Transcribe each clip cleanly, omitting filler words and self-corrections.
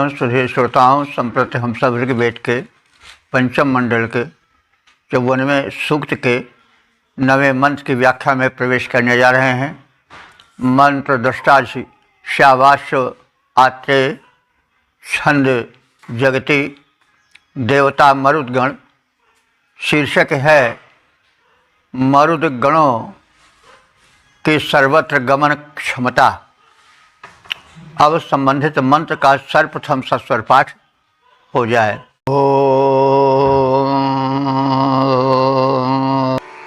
परम सुधीर श्रोताओं, संप्रति हम सब ऋग्वेद के पंचम मंडल के 54वें सूक्त के 9वें मंत्र की व्याख्या में प्रवेश करने जा रहे हैं। मंत्र दृष्टा श्यावाश आत्रे छंद जगति देवता मरुदगण। शीर्षक है मरुदगणों की सर्वत्र गमन क्षमता। अब संबंधित मंत्र का सर्वप्रथम सस्वर पाठ हो जाए।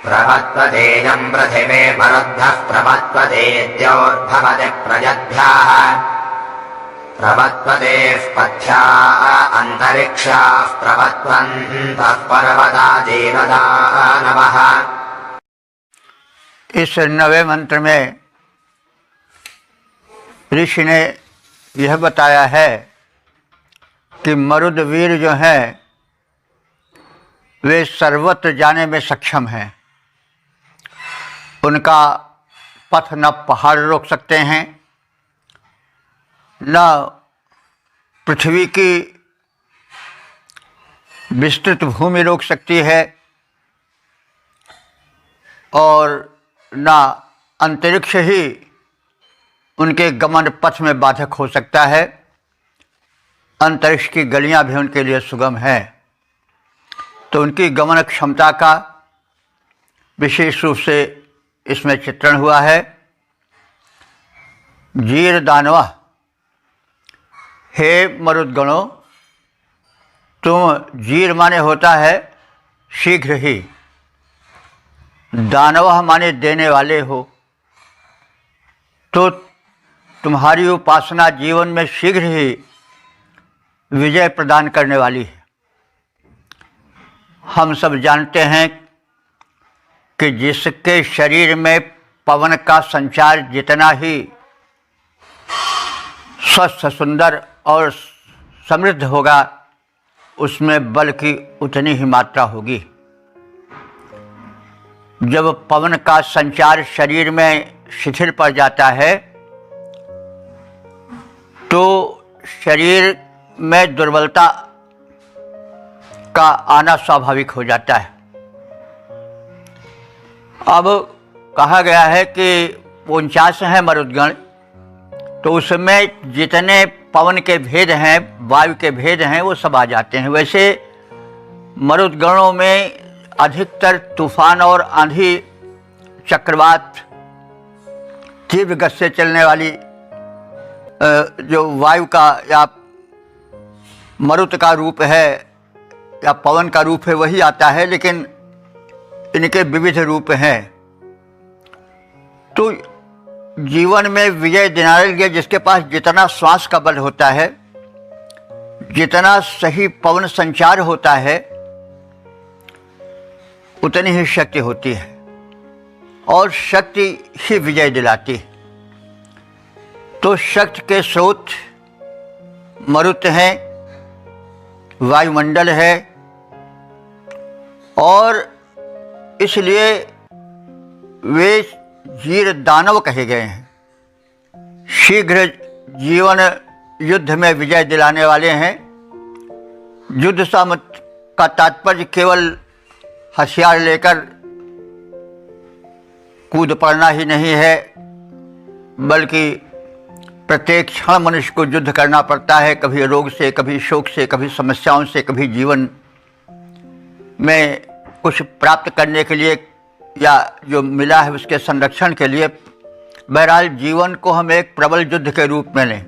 प्रभत्वदेयं पृथिवे मरुद्भ्यः प्रभत्वदेद्योद्भवति प्रजद्भ्यः प्रभत्वदेः पथ्या अन्तरिक्षाः प्रभत्वन्तः पर्वता देवदानवः। इस 9वें मंत्र में ऋषि ने यह बताया है कि मरुदवीर जो हैं वे सर्वत्र जाने में सक्षम हैं। उनका पथ न पहाड़ रोक सकते हैं, न पृथ्वी की विस्तृत भूमि रोक सकती है और न अंतरिक्ष ही उनके गमन पथ में बाधक हो सकता है। अंतरिक्ष की गलियां भी उनके लिए सुगम हैं। तो उनकी गमन क्षमता का विशेष रूप से इसमें चित्रण हुआ है। जीर दानवा, हे मरुदगणों, तुम जीर माने होता है शीघ्र ही, दानवा माने देने वाले हो, तो तुम्हारी उपासना जीवन में शीघ्र ही विजय प्रदान करने वाली है। हम सब जानते हैं कि जिसके शरीर में पवन का संचार जितना ही स्वस्थ, सुंदर और समृद्ध होगा, उसमें बल की उतनी ही मात्रा होगी। जब पवन का संचार शरीर में शिथिल पड़ जाता है तो शरीर में दुर्बलता का आना स्वाभाविक हो जाता है। अब कहा गया है कि 49 हैं मरुदगण, तो उसमें जितने पवन के भेद हैं, वायु के भेद हैं, वो सब आ जाते हैं। वैसे मरुदगणों में अधिकतर तूफान और आंधी, चक्रवात, तीव्र गति से चलने वाली जो वायु का या मरुत का रूप है या पवन का रूप है वही आता है, लेकिन इनके विविध रूप हैं। तो जीवन में विजय दिलाने के लिए जिसके पास जितना श्वास का बल होता है, जितना सही पवन संचार होता है, उतनी ही शक्ति होती है और शक्ति ही विजय दिलाती है। तो शक्ति के स्रोत मरुत हैं, वायुमंडल है, और इसलिए वे जीर दानव कहे गए हैं। शीघ्र जीवन युद्ध में विजय दिलाने वाले हैं। युद्ध सामत का तात्पर्य केवल हथियार लेकर कूद पड़ना ही नहीं है, बल्कि प्रत्येक क्षण मनुष्य को युद्ध करना पड़ता है। कभी रोग से, कभी शोक से, कभी समस्याओं से, कभी जीवन में कुछ प्राप्त करने के लिए या जो मिला है उसके संरक्षण के लिए। बहरहाल जीवन को हम एक प्रबल युद्ध के रूप में लें।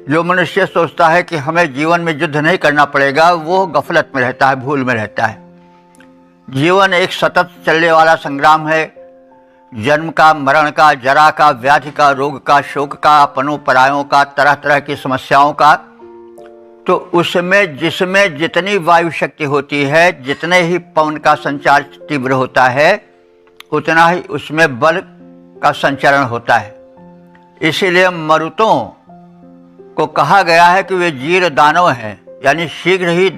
जो मनुष्य सोचता है कि हमें जीवन में युद्ध नहीं करना पड़ेगा, वो गफलत में रहता है, भूल में रहता है। जीवन एक सतत चलने वाला संग्राम है। जन्म का, मरण का, जरा का, व्याधि का, रोग का, शोक का, अपनों परायों का, तरह तरह की समस्याओं का। तो उसमें जिसमें जितनी वायु शक्ति होती है, जितने ही पवन का संचार तीव्र होता है, उतना ही उसमें बल का संचरण होता है। इसीलिए मरुतों को कहा गया है कि वे जीर दानव हैं, यानी शीघ्र ही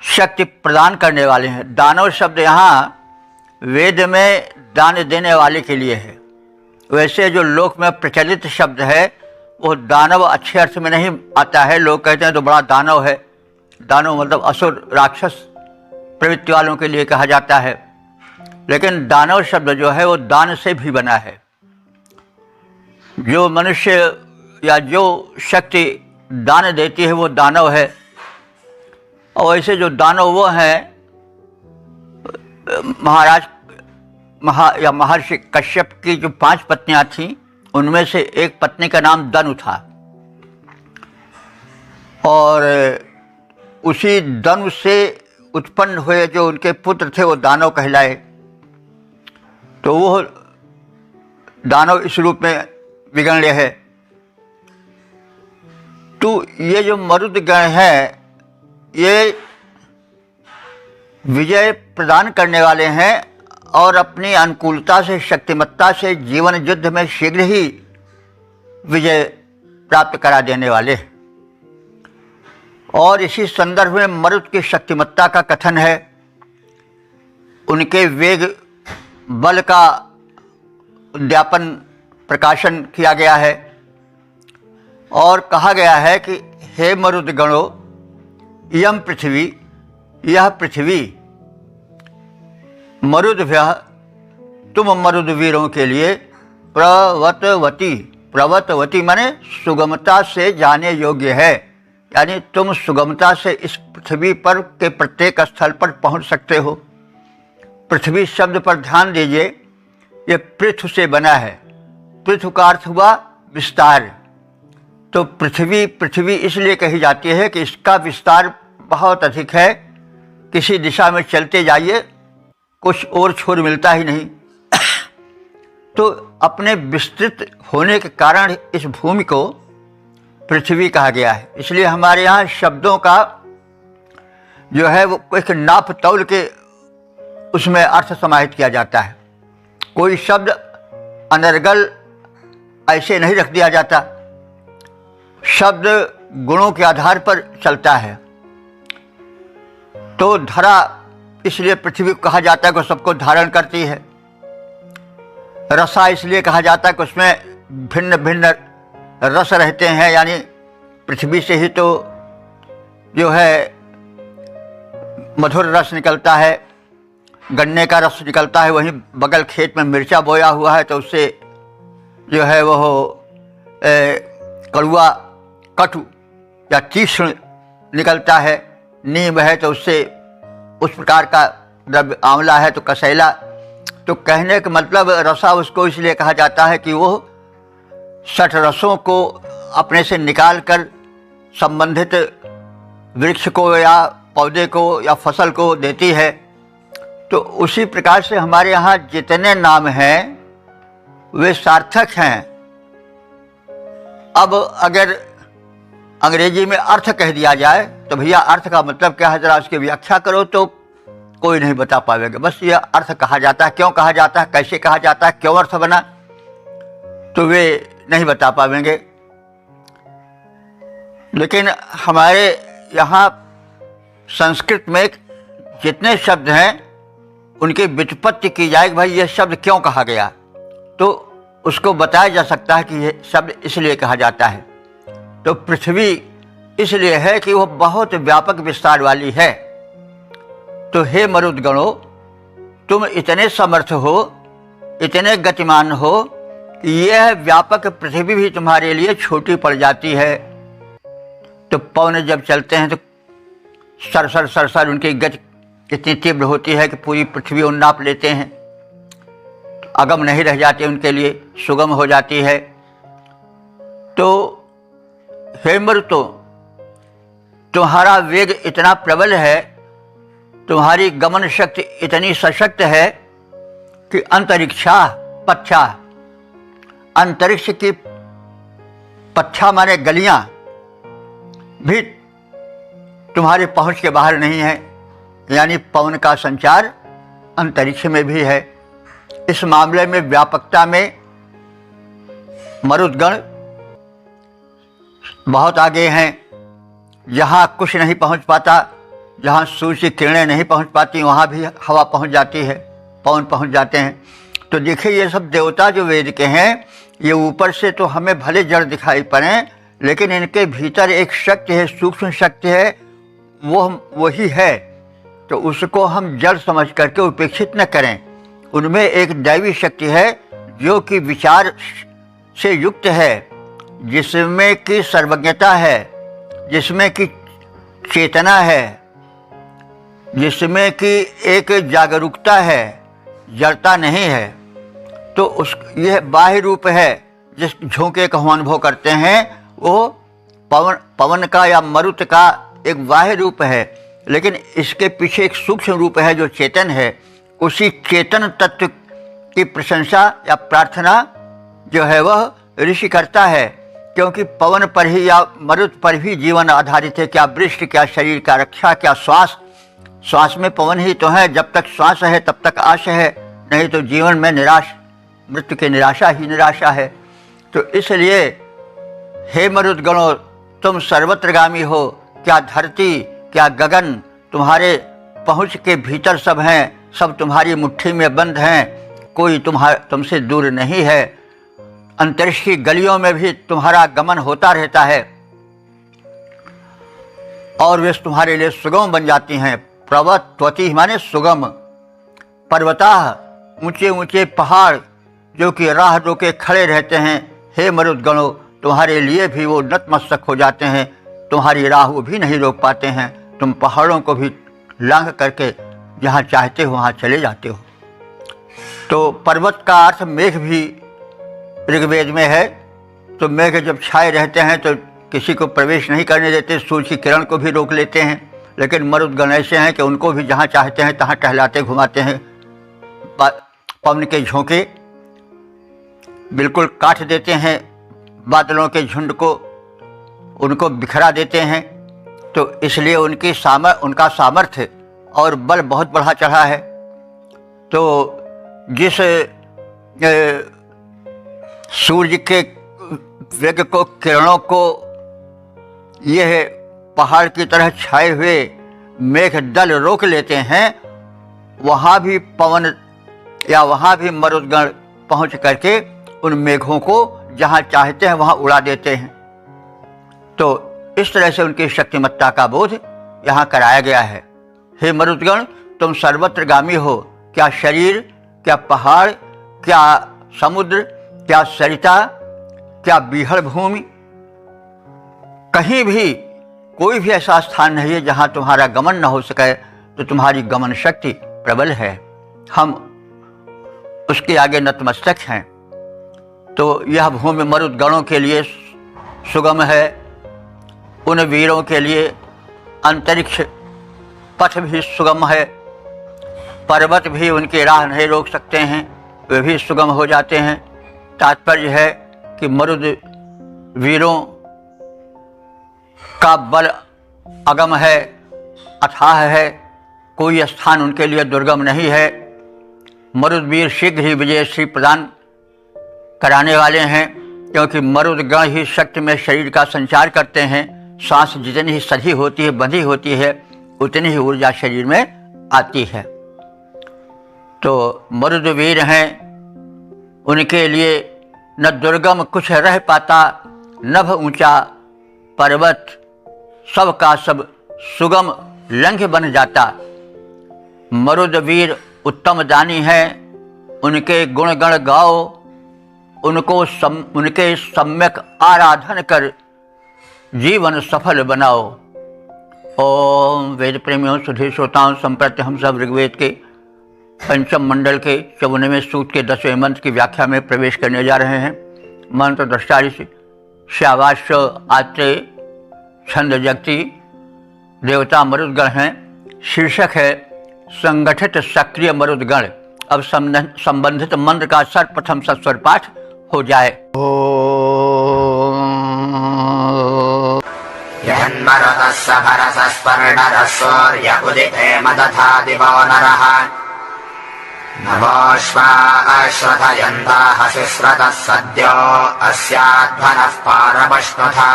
शक्ति प्रदान करने वाले हैं। दानव शब्द यहाँ वेद में दान देने वाले के लिए है। वैसे जो लोक में प्रचलित शब्द है वो दानव अच्छे अर्थ में नहीं आता है। लोग कहते हैं तो बड़ा दानव है। दानव मतलब असुर राक्षस प्रवृत्ति वालों के लिए कहा जाता है, लेकिन दानव शब्द जो है वो दान से भी बना है। जो मनुष्य या जो शक्ति दान देती है वो दानव है। और ऐसे जो दानव वो हैं, महर्षि कश्यप की जो 5 पत्नियां थीं, उनमें से एक पत्नी का नाम दनु था, और उसी दनु से उत्पन्न हुए जो उनके पुत्र थे वो दानव कहलाए। तो वो दानव इस रूप में विगण्य है। तो ये जो मरुदगण है ये विजय प्रदान करने वाले हैं और अपनी अनुकूलता से, शक्तिमत्ता से जीवन युद्ध में शीघ्र ही विजय प्राप्त करा देने वाले। और इसी संदर्भ में मरुद की शक्तिमत्ता का कथन है। उनके वेग बल का उद्यापन प्रकाशन किया गया है और कहा गया है कि हे मरुदगणो, यम पृथ्वी, यह पृथ्वी, मरुदभ्यः, तुम मरुदवीरों के लिए प्रवतवती, प्रवतवती माने सुगमता से जाने योग्य है। यानी तुम सुगमता से इस पृथ्वी पर के प्रत्येक स्थल पर पहुंच सकते हो। पृथ्वी शब्द पर ध्यान दीजिए, ये पृथु से बना है। पृथु का अर्थ हुआ विस्तार। तो पृथ्वी पृथ्वी इसलिए कही जाती है कि इसका विस्तार बहुत अधिक है। किसी दिशा में चलते जाइए, कुछ और छोर मिलता ही नहीं। तो अपने विस्तृत होने के कारण इस भूमि को पृथ्वी कहा गया है। इसलिए हमारे यहाँ शब्दों का जो है वो एक नाप तौल के उसमें अर्थ समाहित किया जाता है। कोई शब्द अनर्गल ऐसे नहीं रख दिया जाता। शब्द गुणों के आधार पर चलता है। तो धरा इसलिए पृथ्वी को कहा जाता है कि सबको धारण करती है। रसा इसलिए कहा जाता है कि उसमें भिन्न भिन्न रस रहते हैं, यानी पृथ्वी से ही तो जो है मधुर रस निकलता है, गन्ने का रस निकलता है। वहीं बगल खेत में मिर्चा बोया हुआ है तो उससे जो है वो कड़वा, कटु या तीक्ष्ण निकलता है। नीम है तो उससे उस प्रकार का द्रव्य, आंवला है तो कसैला। तो कहने का मतलब रसा उसको इसलिए कहा जाता है कि वो 60 रसों को अपने से निकाल कर संबंधित वृक्ष को या पौधे को या फसल को देती है। तो उसी प्रकार से हमारे यहाँ जितने नाम हैं वे सार्थक हैं। अब अगर अंग्रेजी में अर्थ कह दिया जाए तो भैया अर्थ का मतलब क्या है, जरा उसकी व्याख्या करो, तो कोई नहीं बता पाएगा। बस ये अर्थ कहा जाता है, क्यों कहा जाता है, कैसे कहा जाता है, क्यों अर्थ बना, तो वे नहीं बता पाएंगे। लेकिन हमारे यहाँ संस्कृत में जितने शब्द हैं उनकी व्युत्पत्ति की जाए कि भाई यह शब्द क्यों कहा गया, तो उसको बताया जा सकता है कि यह शब्द इसलिए कहा जाता है। तो पृथ्वी इसलिए है कि वह बहुत व्यापक विस्तार वाली है। तो हे मरुदगणों, तुम इतने समर्थ हो, इतने गतिमान हो कि यह व्यापक पृथ्वी भी तुम्हारे लिए छोटी पड़ जाती है। तो पवन जब चलते हैं तो सरसर सरसर उनकी गति इतनी तीव्र होती है कि पूरी पृथ्वी उन नाप लेते हैं। अगम नहीं रह जाती, उनके लिए सुगम हो जाती है। तो हे मरुतो, तुम्हारा वेग इतना प्रबल है, तुम्हारी गमन शक्ति इतनी सशक्त है कि अंतरिक्षा पच्छा, अंतरिक्ष की पच्छा माने गलियां भी तुम्हारे पहुंच के बाहर नहीं है। यानी पवन का संचार अंतरिक्ष में भी है। इस मामले में व्यापकता में मरुदगण बहुत आगे हैं। जहाँ कुछ नहीं पहुँच पाता, जहाँ सूर्य की किरणें नहीं पहुँच पाती, वहाँ भी हवा पहुँच जाती है, पवन पहुँच जाते हैं। तो देखिए ये सब देवता जो वेद के हैं, ये ऊपर से तो हमें भले जड़ दिखाई पड़े, लेकिन इनके भीतर एक शक्ति है, सूक्ष्म शक्ति है, वो वही है। तो उसको हम जड़ समझ करके उपेक्षित न करें। उनमें एक दैवी शक्ति है जो कि विचार से युक्त है, जिसमें कि सर्वज्ञता है, जिसमें कि चेतना है, जिसमें कि एक जागरूकता है, जड़ता नहीं है। तो उस यह बाह्य रूप है जिस झोंके का हम अनुभव करते हैं, वो पवन का या मरुत का एक बाह्य रूप है, लेकिन इसके पीछे एक सूक्ष्म रूप है जो चेतन है। उसी चेतन तत्व की प्रशंसा या प्रार्थना जो है वह ऋषि करता है, क्योंकि पवन पर ही या मरुत पर भी जीवन आधारित है। क्या वृष्टि, क्या शरीर का रक्षा, क्या श्वास, श्वास में पवन ही तो है। जब तक श्वास है तब तक आशा है, नहीं तो जीवन में मृत्यु की निराशा ही निराशा है। तो इसलिए हे मरुदगणों, तुम सर्वत्रगामी हो। क्या धरती, क्या गगन तुम्हारे पहुँच के भीतर सब हैं, सब तुम्हारी मुट्ठी में बंद हैं, कोई तुमसे दूर नहीं है। अंतरिक्ष की गलियों में भी तुम्हारा गमन होता रहता है और वे तुम्हारे लिए सुगम बन जाती हैं। प्रवत्वती माने सुगम। पर्वताः, ऊंचे ऊंचे पहाड़ जो कि राह रोके खड़े रहते हैं, हे मरुदगणों, तुम्हारे लिए भी वो नतमस्तक हो जाते हैं। तुम्हारी राह वो भी नहीं रोक पाते हैं। तुम पहाड़ों को भी लांघ करके जहाँ चाहते हो वहाँ चले जाते हो। तो पर्वत का अर्थ मेघ भी ऋग्वेद में है। तो मेघ जब छाए रहते हैं तो किसी को प्रवेश नहीं करने देते, सूर्य की किरण को भी रोक लेते हैं। लेकिन मरुदगण ऐसे हैं कि उनको भी जहाँ चाहते हैं तहाँ टहलाते घुमाते हैं। पवन के झोंके बिल्कुल काट देते हैं, बादलों के झुंड को उनको बिखरा देते हैं। तो इसलिए उनका सामर्थ्य और बल बहुत बढ़ा चढ़ा है। तो जिस सूर्य के वेग को, किरणों को यह पहाड़ की तरह छाए हुए मेघ दल रोक लेते हैं, वहाँ भी पवन या वहाँ भी मरुदगण पहुँच करके उन मेघों को जहाँ चाहते हैं वहाँ उड़ा देते हैं। तो इस तरह से उनकी शक्तिमत्ता का बोध यहाँ कराया गया है। हे मरुदगण, तुम सर्वत्रगामी हो। क्या शरीर, क्या पहाड़, क्या समुद्र, क्या सरिता, क्या बीहड़ भूमि, कहीं भी कोई भी ऐसा स्थान नहीं है जहाँ तुम्हारा गमन न हो सके। तो तुम्हारी गमन शक्ति प्रबल है, हम उसके आगे नतमस्तक हैं। तो यह भूमि मरुदगणों के लिए सुगम है। उन वीरों के लिए अंतरिक्ष पथ भी सुगम है। पर्वत भी उनकी राह नहीं रोक सकते हैं, वे भी सुगम हो जाते हैं। तात्पर्य है कि मरुद वीरों का बल अगम है, अथाह है, कोई स्थान उनके लिए दुर्गम नहीं है। मरुदवीर शीघ्र ही विजयश्री प्रदान कराने वाले हैं, क्योंकि मरुदगण ही शक्ति में शरीर का संचार करते हैं। सांस जितनी ही सधी होती है, बंधी होती है, उतनी ही ऊर्जा शरीर में आती है। तो मरुदवीर हैं, उनके लिए न दुर्गम कुछ रह पाता, नभ ऊंचा पर्वत सब का सब सुगम लंघ बन जाता। मरुदवीर उत्तम दानी हैं, उनके गुणगण गाओ, उनके सम्यक आराधन कर जीवन सफल बनाओ। ओम वेद प्रेमियों, सुधीर श्रोताओं, संप्रति हम सब ऋग्वेद के पंचम मंडल के 54वें सूक्त के 10वें मंत्र की व्याख्या में प्रवेश करने जा रहे हैं। मंत्र द्रष्टारी श्यावाश्य आत्रेय, छंद जगती, देवता मरुदगण हैं। शीर्षक है संगठित सक्रिय मरुदगण। अब संबंधित मंत्र का सर्वप्रथम सस्वर पाठ हो जाए। यन्मरुतस्य भरसस्पर्णरः सूर्य उदिते मदधादिवो नरः नभोऽश्वा अश्रथयन्ताः शिश्रतः सद्यो अस्याध्वनः पारपश्नुधा।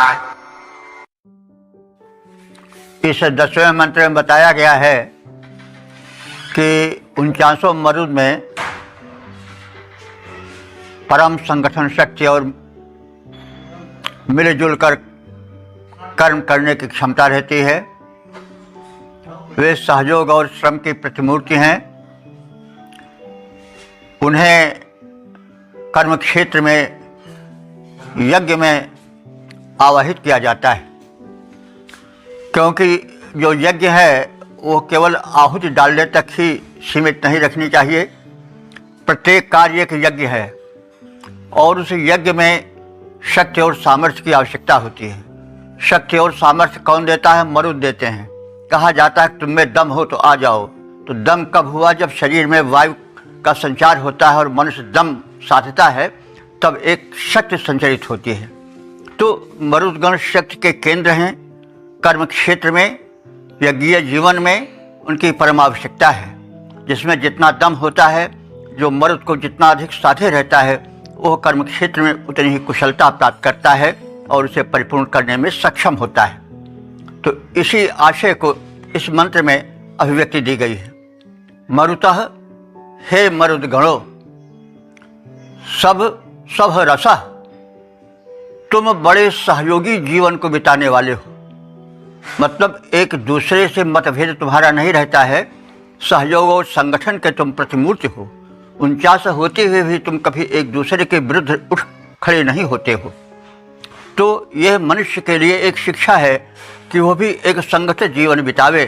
इस 10वें मंत्र में बताया गया है कि 49 मरुद में परम संगठन शक्ति और मिलजुल कर कर्म करने की क्षमता रहती है। वे सहयोग और श्रम की प्रतिमूर्ति हैं। उन्हें कर्म क्षेत्र में यज्ञ में आवाहित किया जाता है, क्योंकि जो यज्ञ है वो केवल आहुति डालने तक ही सीमित नहीं रखनी चाहिए। प्रत्येक कार्य एक यज्ञ है और उस यज्ञ में शक्ति और सामर्थ्य की आवश्यकता होती है। शक्ति और सामर्थ्य कौन देता है? मरुद देते हैं। कहा जाता है तुम में दम हो तो आ जाओ। तो दम कब हुआ? जब शरीर में वायु का संचार होता है और मनुष्य दम साधता है, तब एक शक्ति संचरित होती है। तो मरुदगण शक्ति के केंद्र हैं। कर्म क्षेत्र में, यज्ञीय जीवन में उनकी परम आवश्यकता है। जिसमें जितना दम होता है, जो मरुद को जितना अधिक साधे रहता है, वह कर्म क्षेत्र में उतनी ही कुशलता प्राप्त करता है और उसे परिपूर्ण करने में सक्षम होता है। तो इसी आशय को इस मंत्र में अभिव्यक्ति दी गई है। मरुतः हे मरुदगणों, सब रसः, तुम बड़े सहयोगी जीवन को बिताने वाले हो। मतलब एक दूसरे से मतभेद तुम्हारा नहीं रहता है। सहयोग और संगठन के तुम प्रतिमूर्ति हो। 49 होते हुए भी तुम कभी एक दूसरे के विरुद्ध उठ खड़े नहीं होते हो। तो यह मनुष्य के लिए एक शिक्षा है कि वह भी एक संगठित जीवन बितावे,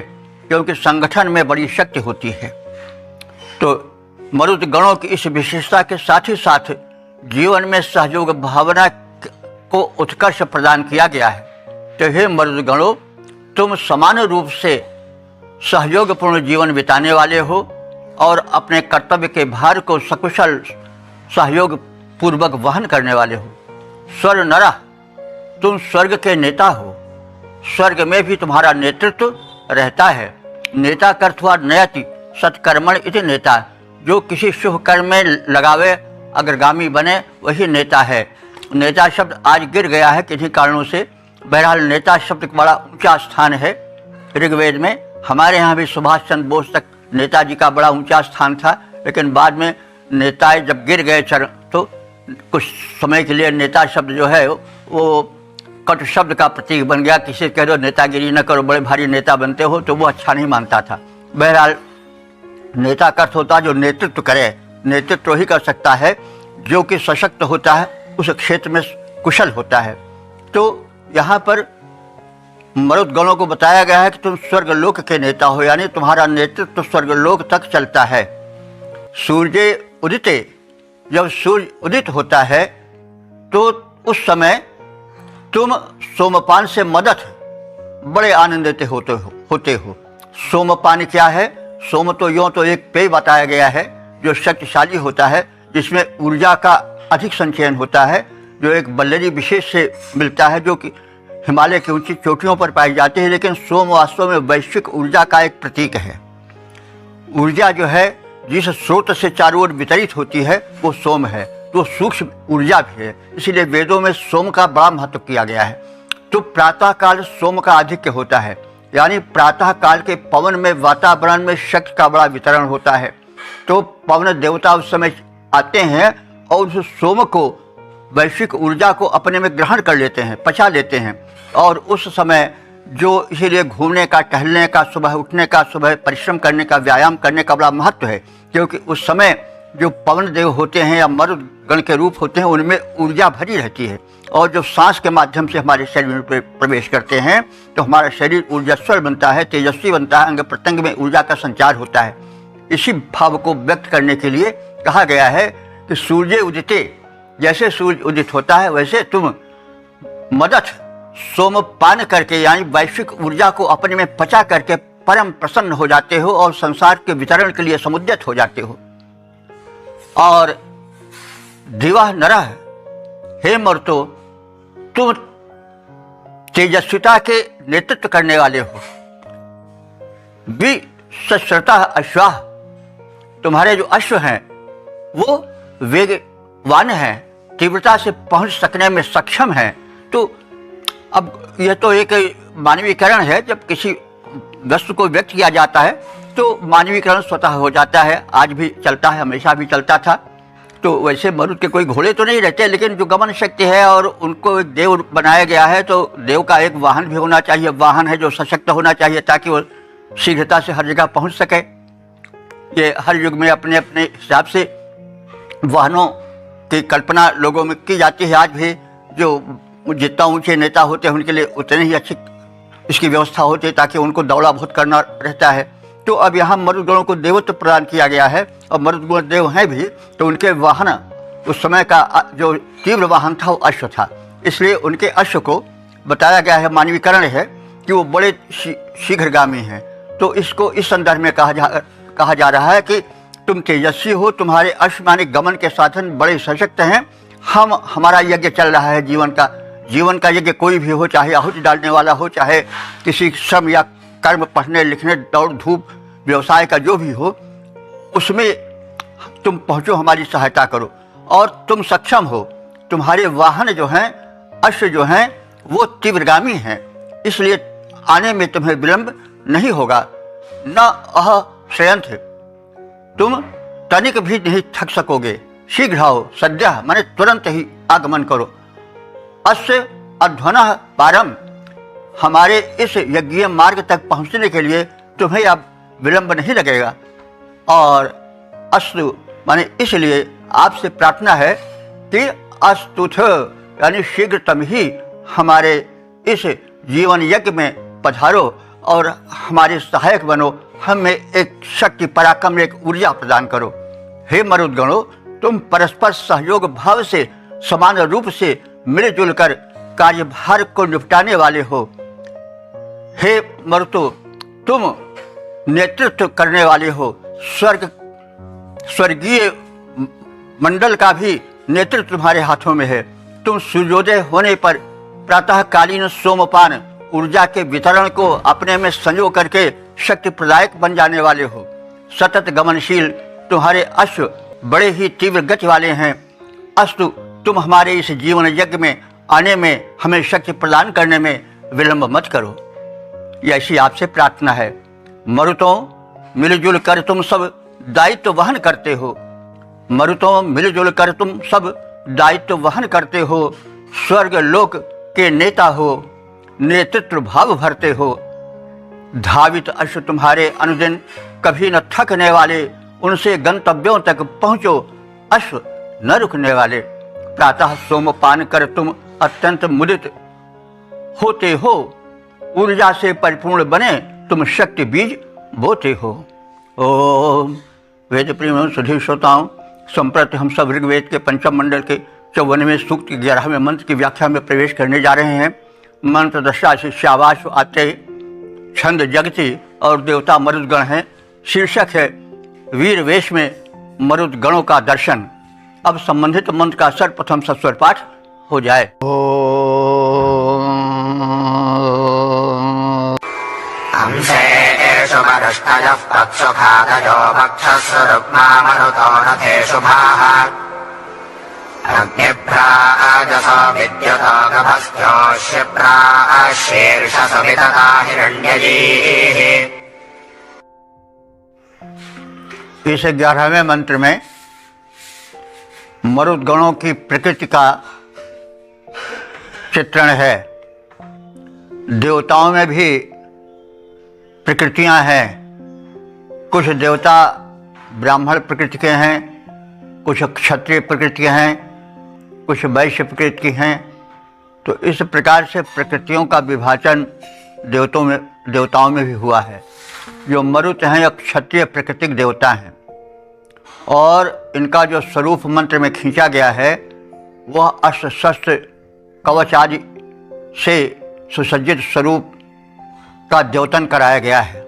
क्योंकि संगठन में बड़ी शक्ति होती है। तो मरुद गणों की इस विशेषता के साथ ही साथ जीवन में सहयोग भावना को उत्कर्ष प्रदान किया गया है। तो हे मरुद गणों, तुम समान रूप से सहयोगपूर्ण जीवन बिताने वाले हो और अपने कर्तव्य के भार को सकुशल सहयोग पूर्वक वहन करने वाले हो। स्वर्ग नरा, तुम स्वर्ग के नेता हो। स्वर्ग में भी तुम्हारा नेतृत्व रहता है। नेता का अर्थ हुआ नयति सत्कर्मण इति नेता। जो किसी शुभ कर्म में लगावे, अग्रगामी बने, वही नेता है। नेता शब्द आज गिर गया है किन्हीं कारणों से। बहरहाल नेता शब्द का बड़ा ऊंचा स्थान है ऋग्वेद में। हमारे यहाँ भी सुभाष चंद्र बोस तक नेताजी का बड़ा ऊंचा स्थान था, लेकिन बाद में नेताएं जब गिर गए चरण, तो कुछ समय के लिए नेता शब्द जो है वो कटु शब्द का प्रतीक बन गया। किसी कह दो नेतागिरी न करो, बड़े भारी नेता बनते हो, तो वो अच्छा नहीं मानता था। बहरहाल नेता का अर्थ होता है जो नेतृत्व करे। नेतृत्व ही कर सकता है जो कि सशक्त होता है, उस क्षेत्र में कुशल होता है। तो यहाँ पर मरुदगणों को बताया गया है कि तुम स्वर्गलोक के नेता हो, यानी तुम्हारा नेतृत्व स्वर्गलोक तक चलता है। सूर्य उदिते, जब सूर्य उदित होता है तो उस समय तुम सोमपान से मदत बड़े आनंदित होते हो। सोमपान क्या है? सोम तो यूँ तो एक पेय बताया गया है जो शक्तिशाली होता है, जिसमें ऊर्जा का अधिक संचयन होता है, जो एक बल्लरी विशेष से मिलता है, जो कि हिमालय की ऊंची चोटियों पर पाई जाती है। लेकिन सोम वास्तव में वैश्विक ऊर्जा का एक प्रतीक है। ऊर्जा जो है जिस स्रोत से चारों ओर वितरित होती है वो सोम है, तो सूक्ष्म ऊर्जा भी है। इसीलिए वेदों में सोम का बड़ा महत्व किया गया है। तो प्रातः काल सोम का आधिक्य होता है, यानी प्रातः काल के पवन में वातावरण में शक्ति का बड़ा वितरण होता है। तो पवन देवता उस समय आते हैं और उस सोम को, वैश्विक ऊर्जा को अपने में ग्रहण कर लेते हैं, पचा लेते हैं। और उस समय जो इसीलिए घूमने का, टहलने का, सुबह उठने का, सुबह परिश्रम करने का, व्यायाम करने का बड़ा महत्व है, क्योंकि उस समय जो पवन देव होते हैं या मरुद गण के रूप होते हैं, उनमें ऊर्जा भरी रहती है। और जो सांस के माध्यम से हमारे शरीर में प्रवेश करते हैं तो हमारा शरीर ऊर्जास्वर बनता है, तेजस्वी बनता है, अंग प्रत्यंग में ऊर्जा का संचार होता है। इसी भाव को व्यक्त करने के लिए कहा गया है कि सूर्य उदिते, जैसे सूर्य उदित होता है वैसे तुम मदत सोमपान करके, यानी वैश्विक ऊर्जा को अपने में पचा करके परम प्रसन्न हो जाते हो और संसार के वितरण के लिए समुद्यत हो जाते हो। और दिवा नरः, हे मर्तो, तुम तेजस्विता के नेतृत्व करने वाले हो। विसश्रता अश्वाः, तुम्हारे जो अश्व हैं वो वेगवान हैं, तीव्रता से पहुंच सकने में सक्षम हैं। तो अब यह तो एक मानवीकरण है। जब किसी वस्तु को व्यक्त किया जाता है तो मानवीकरण स्वतः हो जाता है। आज भी चलता है, हमेशा भी चलता था। तो वैसे मरुद के कोई घोड़े तो नहीं रहते, लेकिन जो गमन शक्ति है और उनको एक देव बनाया गया है, तो देव का एक वाहन भी होना चाहिए। वाहन है जो सशक्त होना चाहिए ताकि वो शीघ्रता से हर जगह पहुंच सके। ये हर युग में अपने अपने हिसाब से वाहनों की कल्पना लोगों में की जाती है। आज भी जो जितना ऊंचे नेता होते हैं उनके लिए उतनी ही अच्छी इसकी व्यवस्था होती है ताकि उनको दौड़ा बहुत करना रहता है। तो अब यहाँ मरुदगणों को देवत्व प्रदान किया गया है और मरुदगण देव हैं भी, तो उनके वाहन उस समय का जो तीव्र वाहन था वो अश्व था, इसलिए उनके अश्व को बताया गया है, मानवीकरण है कि वो बड़े शीघ्रगामी हैं। तो इसको इस संदर्भ में कहा जा रहा है कि तुम तेजस्वी हो, तुम्हारे अश्व माने गमन के साधन बड़े सशक्त हैं। हमारा यज्ञ चल रहा है जीवन का यज्ञ कोई भी हो, चाहे आहुति डालने वाला हो, चाहे किसी श्रम या कर्म, पढ़ने लिखने, दौड़ धूप, व्यवसाय का जो भी हो, उसमें तुम पहुँचो, हमारी सहायता करो। और तुम सक्षम हो, तुम्हारे वाहन जो हैं, अश्व जो हैं, वो तीव्रगामी हैं, इसलिए आने में तुम्हें विलंब नहीं होगा। न अहश्रयंत, तुम तनिक भी नहीं थक सकोगे। शीघ्र आओ, सद्यः माने तुरंत ही आगमन करो। अस्य अध्वनः पारम, हमारे इस यज्ञीय मार्ग तक पहुंचने के लिए तुम्हें अब विलंब नहीं लगेगा। और अस्तु माने इसलिए आपसे प्रार्थना है कि अस्तुथ यानी शीघ्रतम ही हमारे इस जीवन यज्ञ में पधारो और हमारे सहायक बनो, हमें एक शक्ति, पराक्रम, एक ऊर्जा प्रदान करो। हे मरुदगणों, तुम परस्पर सहयोग भाव से समान रूप से मिलजुल कर कार्यभार को निपटाने वाले हो। हे मरुतो, तुम नेतृत्व करने वाले हो। स्वर्गीय मंडल का भी नेतृत्व तुम्हारे हाथों में है। तुम सूर्योदय होने पर प्रातःकालीन सोमपान ऊर्जा के वितरण को अपने में संजो करके शक्ति प्रदायक बन जाने वाले हो। सतत गमनशील तुम्हारे अश्व बड़े ही तीव्र गति वाले हैं। अस्तु, तुम हमारे इस जीवन यज्ञ में आने में हमें शक्ति प्रदान करने में विलंब मत करो। यह ऐसी आपसे प्रार्थना है। मरुतों, मिलजुल कर तुम सब दायित्व वहन करते हो। मरुतों, मिलजुल कर तुम सब दायित्व वहन करते हो। स्वर्ग लोक के नेता हो, नेतृत्व भाव भरते हो। धावित अश्व तुम्हारे अनुदिन कभी न थकने वाले, उनसे गंतव्यों तक पहुँचो, अश्व न रुकने वाले। प्रातः सोमपान कर तुम अत्यंत मुदित होते हो। ऊर्जा से परिपूर्ण बने तुम शक्ति बीज बोते हो। ओम। वेद प्रेम सुधी श्रोताओं, संप्रति हम सब ऋग्वेद के पंचम मंडल के 54वें सूक्त के 11वें मंत्र की व्याख्या में प्रवेश करने जा रहे हैं। मंत्र दशा शिष्यावास आते, छंद जगति और देवता मरुदगण हैं। शीर्षक है वीर वेश में मरुदगणों का दर्शन। अब संबंधित मंत्र का सर्वप्रथम सस्वर पाठ हो जाए। हंसेषु मरुष्टयः पक्षुखादयो भक्षस्व रुक्मा मरुतो रथेषु भाः अग्निभ्राजसो विद्युतो गभस्त्यो क्षिप्राशीर्षसु वितता हिरण्यजीः। इस 11वें मंत्र में मरुदगणों की प्रकृति का चित्रण है। देवताओं में भी प्रकृतियां हैं। कुछ देवता ब्राह्मण प्रकृति के हैं, कुछ क्षत्रिय प्रकृति के हैं, कुछ वैश्य प्रकृति की हैं। तो इस प्रकार से प्रकृतियों का विभाजन देवताओं में भी हुआ है। जो मरुत हैं, क्षत्रिय प्राकृतिक देवता हैं और इनका जो स्वरूप मंत्र में खींचा गया है वह अस्त्र शस्त्र कवच आदि से सुसज्जित स्वरूप का द्योतन कराया गया है।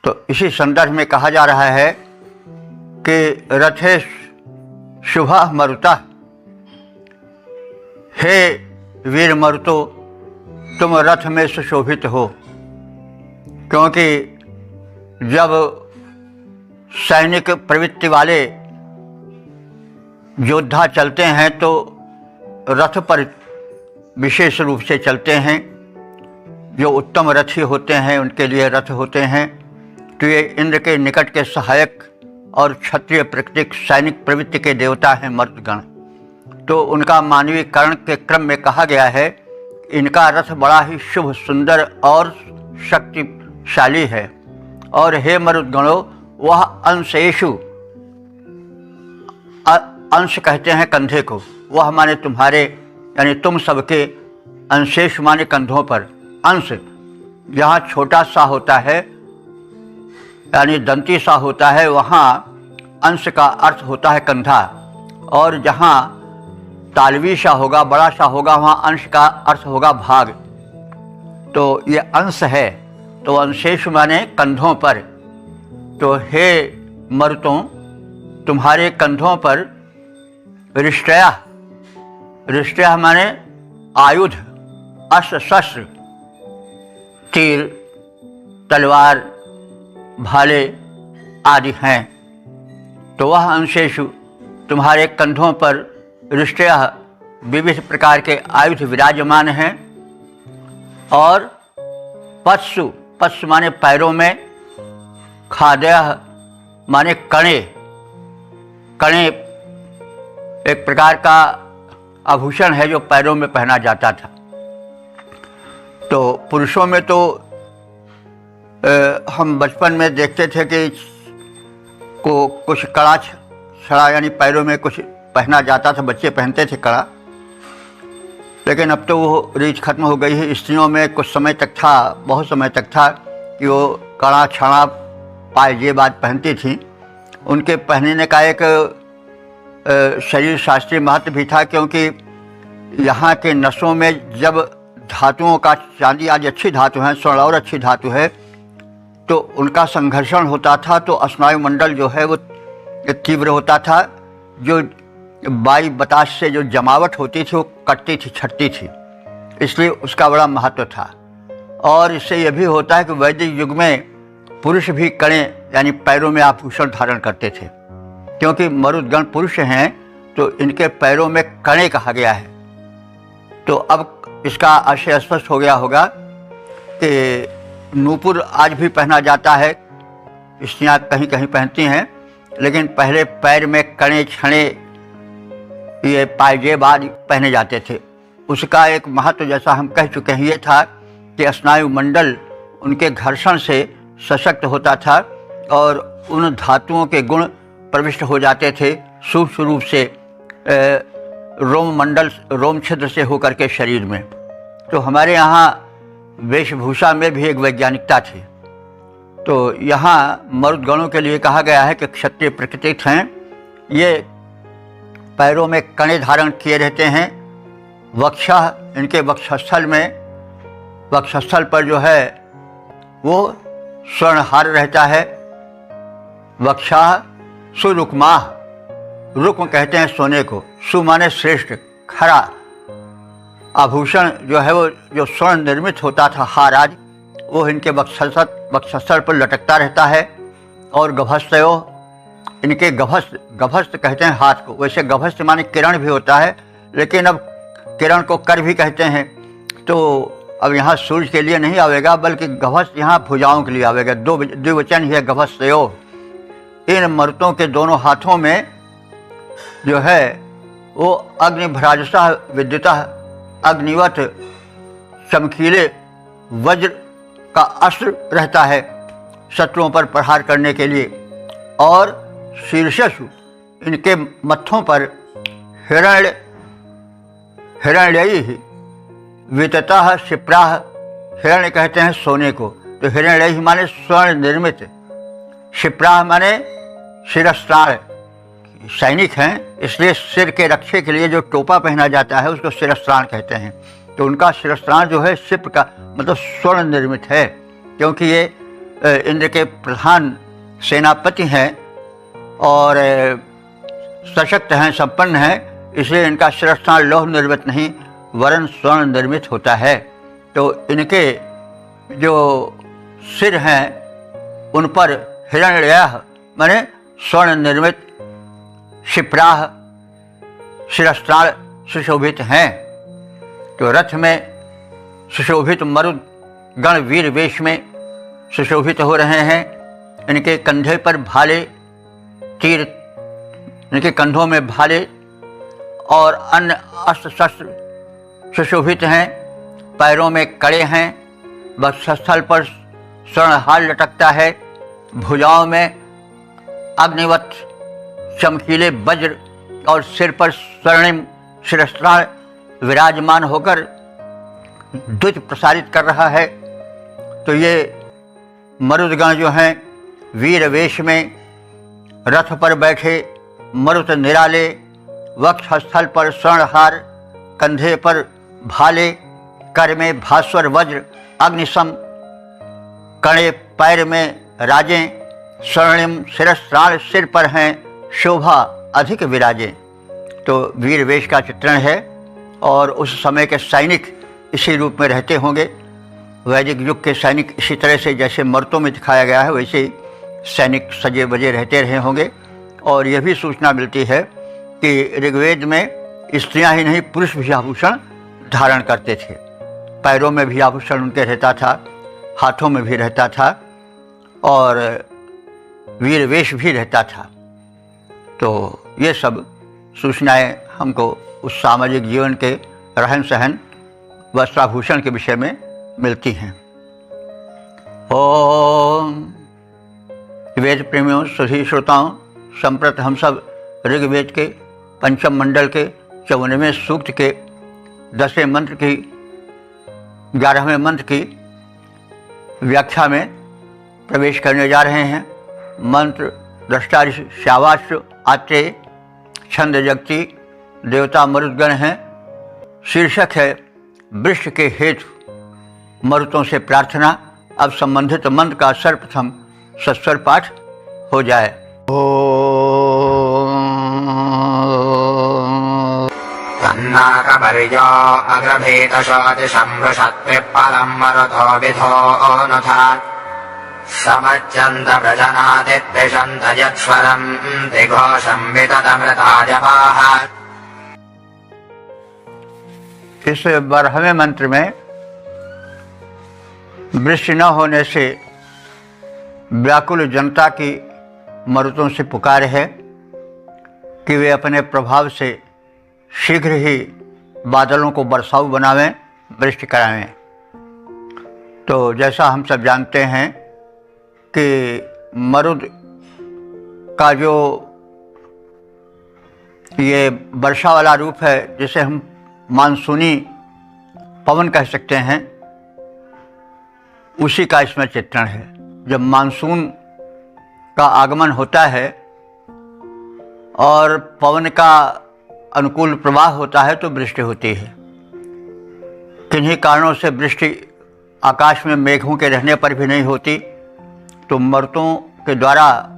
तो इसी संदर्भ में कहा जा रहा है कि रथे शुभा मरुता, हे वीर मरुतो, तुम रथ में सुशोभित हो। क्योंकि जब सैनिक प्रवृत्ति वाले योद्धा चलते हैं तो रथ पर विशेष रूप से चलते हैं। जो उत्तम रथी होते हैं उनके लिए रथ होते हैं। तो ये इंद्र के निकट के सहायक और क्षत्रिय प्रकृतिक सैनिक प्रवृत्ति के देवता हैं मरुदगण। तो उनका मानवीकरण के क्रम में कहा गया है, इनका रथ बड़ा ही शुभ सुंदर और शक्तिशाली है। और हे मरुदगणों, वह अंशेषु, अंश कहते हैं कंधे को, वह माने तुम्हारे यानी तुम सबके, अंशेष माने कंधों पर। अंश जहाँ छोटा सा होता है यानी दंती सा होता है, वहाँ अंश का अर्थ होता है कंधा, और जहाँ तालवी सा होगा, बड़ा सा होगा, वहाँ अंश का अर्थ होगा भाग। तो ये अंश है, तो अंशेष माने कंधों पर। तो हे मरुतों, तुम्हारे कंधों पर रिष्टया, रिष्टया माने आयुध, अस्त्र शस्त्र, तीर, तलवार, भाले आदि हैं। तो वह अंशेषु, तुम्हारे कंधों पर रिष्टया विविध प्रकार के आयुध विराजमान हैं। और पत्सु, पत्सु माने पैरों में, खादय माने कणे, कणे एक प्रकार का आभूषण है जो पैरों में पहना जाता था। तो पुरुषों में तो हम बचपन में देखते थे कि को कुछ कड़ा छड़ा यानी पैरों में कुछ पहना जाता था, बच्चे पहनते थे कड़ा, लेकिन अब तो वो रीच खत्म हो गई है। स्त्रियों में कुछ समय तक था, बहुत समय तक था कि वो कड़ा छड़ा पायजेब पहनती थी। उनके पहनने का एक शरीर शास्त्रीय महत्व भी था, क्योंकि यहाँ के नसों में जब धातुओं का, चांदी आज अच्छी धातु है, स्वर्ण और अच्छी धातु है, तो उनका संघर्षण होता था, तो स्नायु मंडल जो है वो तीव्र होता था। जो वायु बतास से जो जमावट होती थी वो कटती थी, छटती थी, इसलिए उसका बड़ा महत्व था। और इससे यह भी होता है कि वैदिक युग में पुरुष भी कड़े यानी पैरों में आभूषण धारण करते थे, क्योंकि मरुदगण पुरुष हैं तो इनके पैरों में कड़े कहा गया है। तो अब इसका आशय स्पष्ट हो गया होगा कि नूपुर आज भी पहना जाता है, स्त्रियाँ कहीं कहीं पहनती हैं, लेकिन पहले पैर में कड़े छड़े ये पायजेब आदि पहने जाते थे। उसका एक महत्व जैसा हम कह चुके हैं ये था कि स्नायु मंडल उनके घर्षण से सशक्त होता था और उन धातुओं के गुण प्रविष्ट हो जाते थे सूक्ष्म रूप से रोम मंडल, रोम छिद्र से होकर के शरीर में। तो हमारे यहाँ वेशभूषा में भी एक वैज्ञानिकता थी। तो यहाँ मरुदगणों के लिए कहा गया है कि क्षत्रिय प्रकृति हैं, ये पैरों में कड़े धारण किए रहते हैं। वक्षा, इनके वक्षस्थल में, वक्षस्थल पर जो है वो स्वर्णहार रहता है। वक्षा सुरुक्मा, रुक्म कहते हैं सोने को, सु माने श्रेष्ठ, खरा। आभूषण जो है वो जो स्वर्ण निर्मित होता था, हार आदि, वो इनके वक्षस्थल पर लटकता रहता है। और गभस्तयो, इनके गभस्त, गभस्त कहते हैं हाथ को। वैसे गभस्त माने किरण भी होता है, लेकिन अब किरण को कर भी कहते हैं, तो अब यहाँ सूर्य के लिए नहीं आवेगा, बल्कि गभस्त यहाँ भुजाओं के लिए आवेगा। द्विवचन ही है गभस्तयो। इन मर्तों के दोनों हाथों में जो है वो अग्निभ्राजसा विद्युतः, अग्निवत चमकीले वज्र का अस्त्र रहता है शत्रुओं पर प्रहार करने के लिए। और शीर्षसु, इनके मत्थों पर हिरण्ययी विततः शिप्राह, हिरण्य कहते हैं सोने को, तो हिरण्ययी माने स्वर्ण निर्मित, शिप्राह माने शिरस्त्राण। सैनिक हैं इसलिए सिर के रक्षे के लिए जो टोपा पहना जाता है उसको शिरस्त्राण कहते हैं। तो उनका शिरस्त्राण जो है शिप्र का मतलब स्वर्ण निर्मित है, क्योंकि ये इंद्र के प्रधान सेनापति हैं और सशक्त हैं, संपन्न हैं, इसलिए इनका शिरस्त्राण लौह निर्मित नहीं वरन स्वर्ण निर्मित होता है। तो इनके जो सिर हैं उन पर हिरण्ययः माने स्वर्ण निर्मित शिप्राह शिरस्त्राण सुशोभित हैं। तो रथ में सुशोभित मरुद गण वीर वेश में सुशोभित हो रहे हैं। इनके कंधे पर भाले तीर, इनके कंधों में भाले और अन्य अस्त्र शस्त्र सुशोभित हैं, पैरों में कड़े हैं, वक्षस्थल पर स्वर्णहार लटकता है, भुजाओं में अग्निवत चमकीले वज्र और सिर पर स्वर्णिम शिरस्त्राण विराजमान होकर द्युत प्रसारित कर रहा है। तो ये मरुदगण जो हैं वीर वेश में रथ पर बैठे, मरुत निराले, वक्षस्थल पर स्वर्णहार, कंधे पर भाले, कर में भास्वर वज्र अग्निसम, कड़े पैर में राजें, स्वर्णिम शिरस्त्राण सिर पर हैं, शोभा अधिक विराजे। तो वीर वेश का चित्रण है और उस समय के सैनिक इसी रूप में रहते होंगे। वैदिक युग के सैनिक इसी तरह से जैसे मर्तों में दिखाया गया है वैसे ही सैनिक सजे बजे रहते रहे होंगे। और यह भी सूचना मिलती है कि ऋग्वेद में स्त्रियां ही नहीं पुरुष भी आभूषण धारण करते थे। पैरों में भी आभूषण उनके रहता था, हाथों में भी रहता था और वीर वेश भी रहता था। तो ये सब सूचनाएं हमको उस सामाजिक जीवन के रहन सहन वस्त्राभूषण के विषय में मिलती हैं। ओम वेद प्रेमियों, सभी श्रोताओं, संप्रत हम सब ऋग्वेद के पंचम मंडल के 54वें सूक्त के 10वें मंत्र की 11वें मंत्र की व्याख्या में प्रवेश करने जा रहे हैं। मंत्र दृष्टा श्यावाश आत्रेय, छंद जगती, देवता मरुदगण हैं। शीर्षक है वृक्ष के हेतु मरुतों से प्रार्थना। अब संबंधित मंत्र का सर्वप्रथम सस्वर पाठ हो जाए। तन्नाकपर्यो अग्रभीतशोतिशम्भृषत्पिप्पलं मरुतो विधो अनुधात् समच्चन्द प्रजनातित्तिषन्त यत्स्वरं दिघोषं विततमृताजपाः। इस 12वें मंत्र में वृष्टि न होने से व्याकुल जनता की मरुतों से पुकार है कि वे अपने प्रभाव से शीघ्र ही बादलों को बरसाऊ बनावें, वृष्टि करावें। तो जैसा हम सब जानते हैं कि मरुद का जो ये वर्षा वाला रूप है, जिसे हम मानसूनी पवन कह सकते हैं, उसी का इसमें चित्रण है। जब मानसून का आगमन होता है और पवन का अनुकूल प्रवाह होता है तो वृष्टि होती है। किन्हीं कारणों से वृष्टि आकाश में मेघों के रहने पर भी नहीं होती, तो मरुतों के द्वारा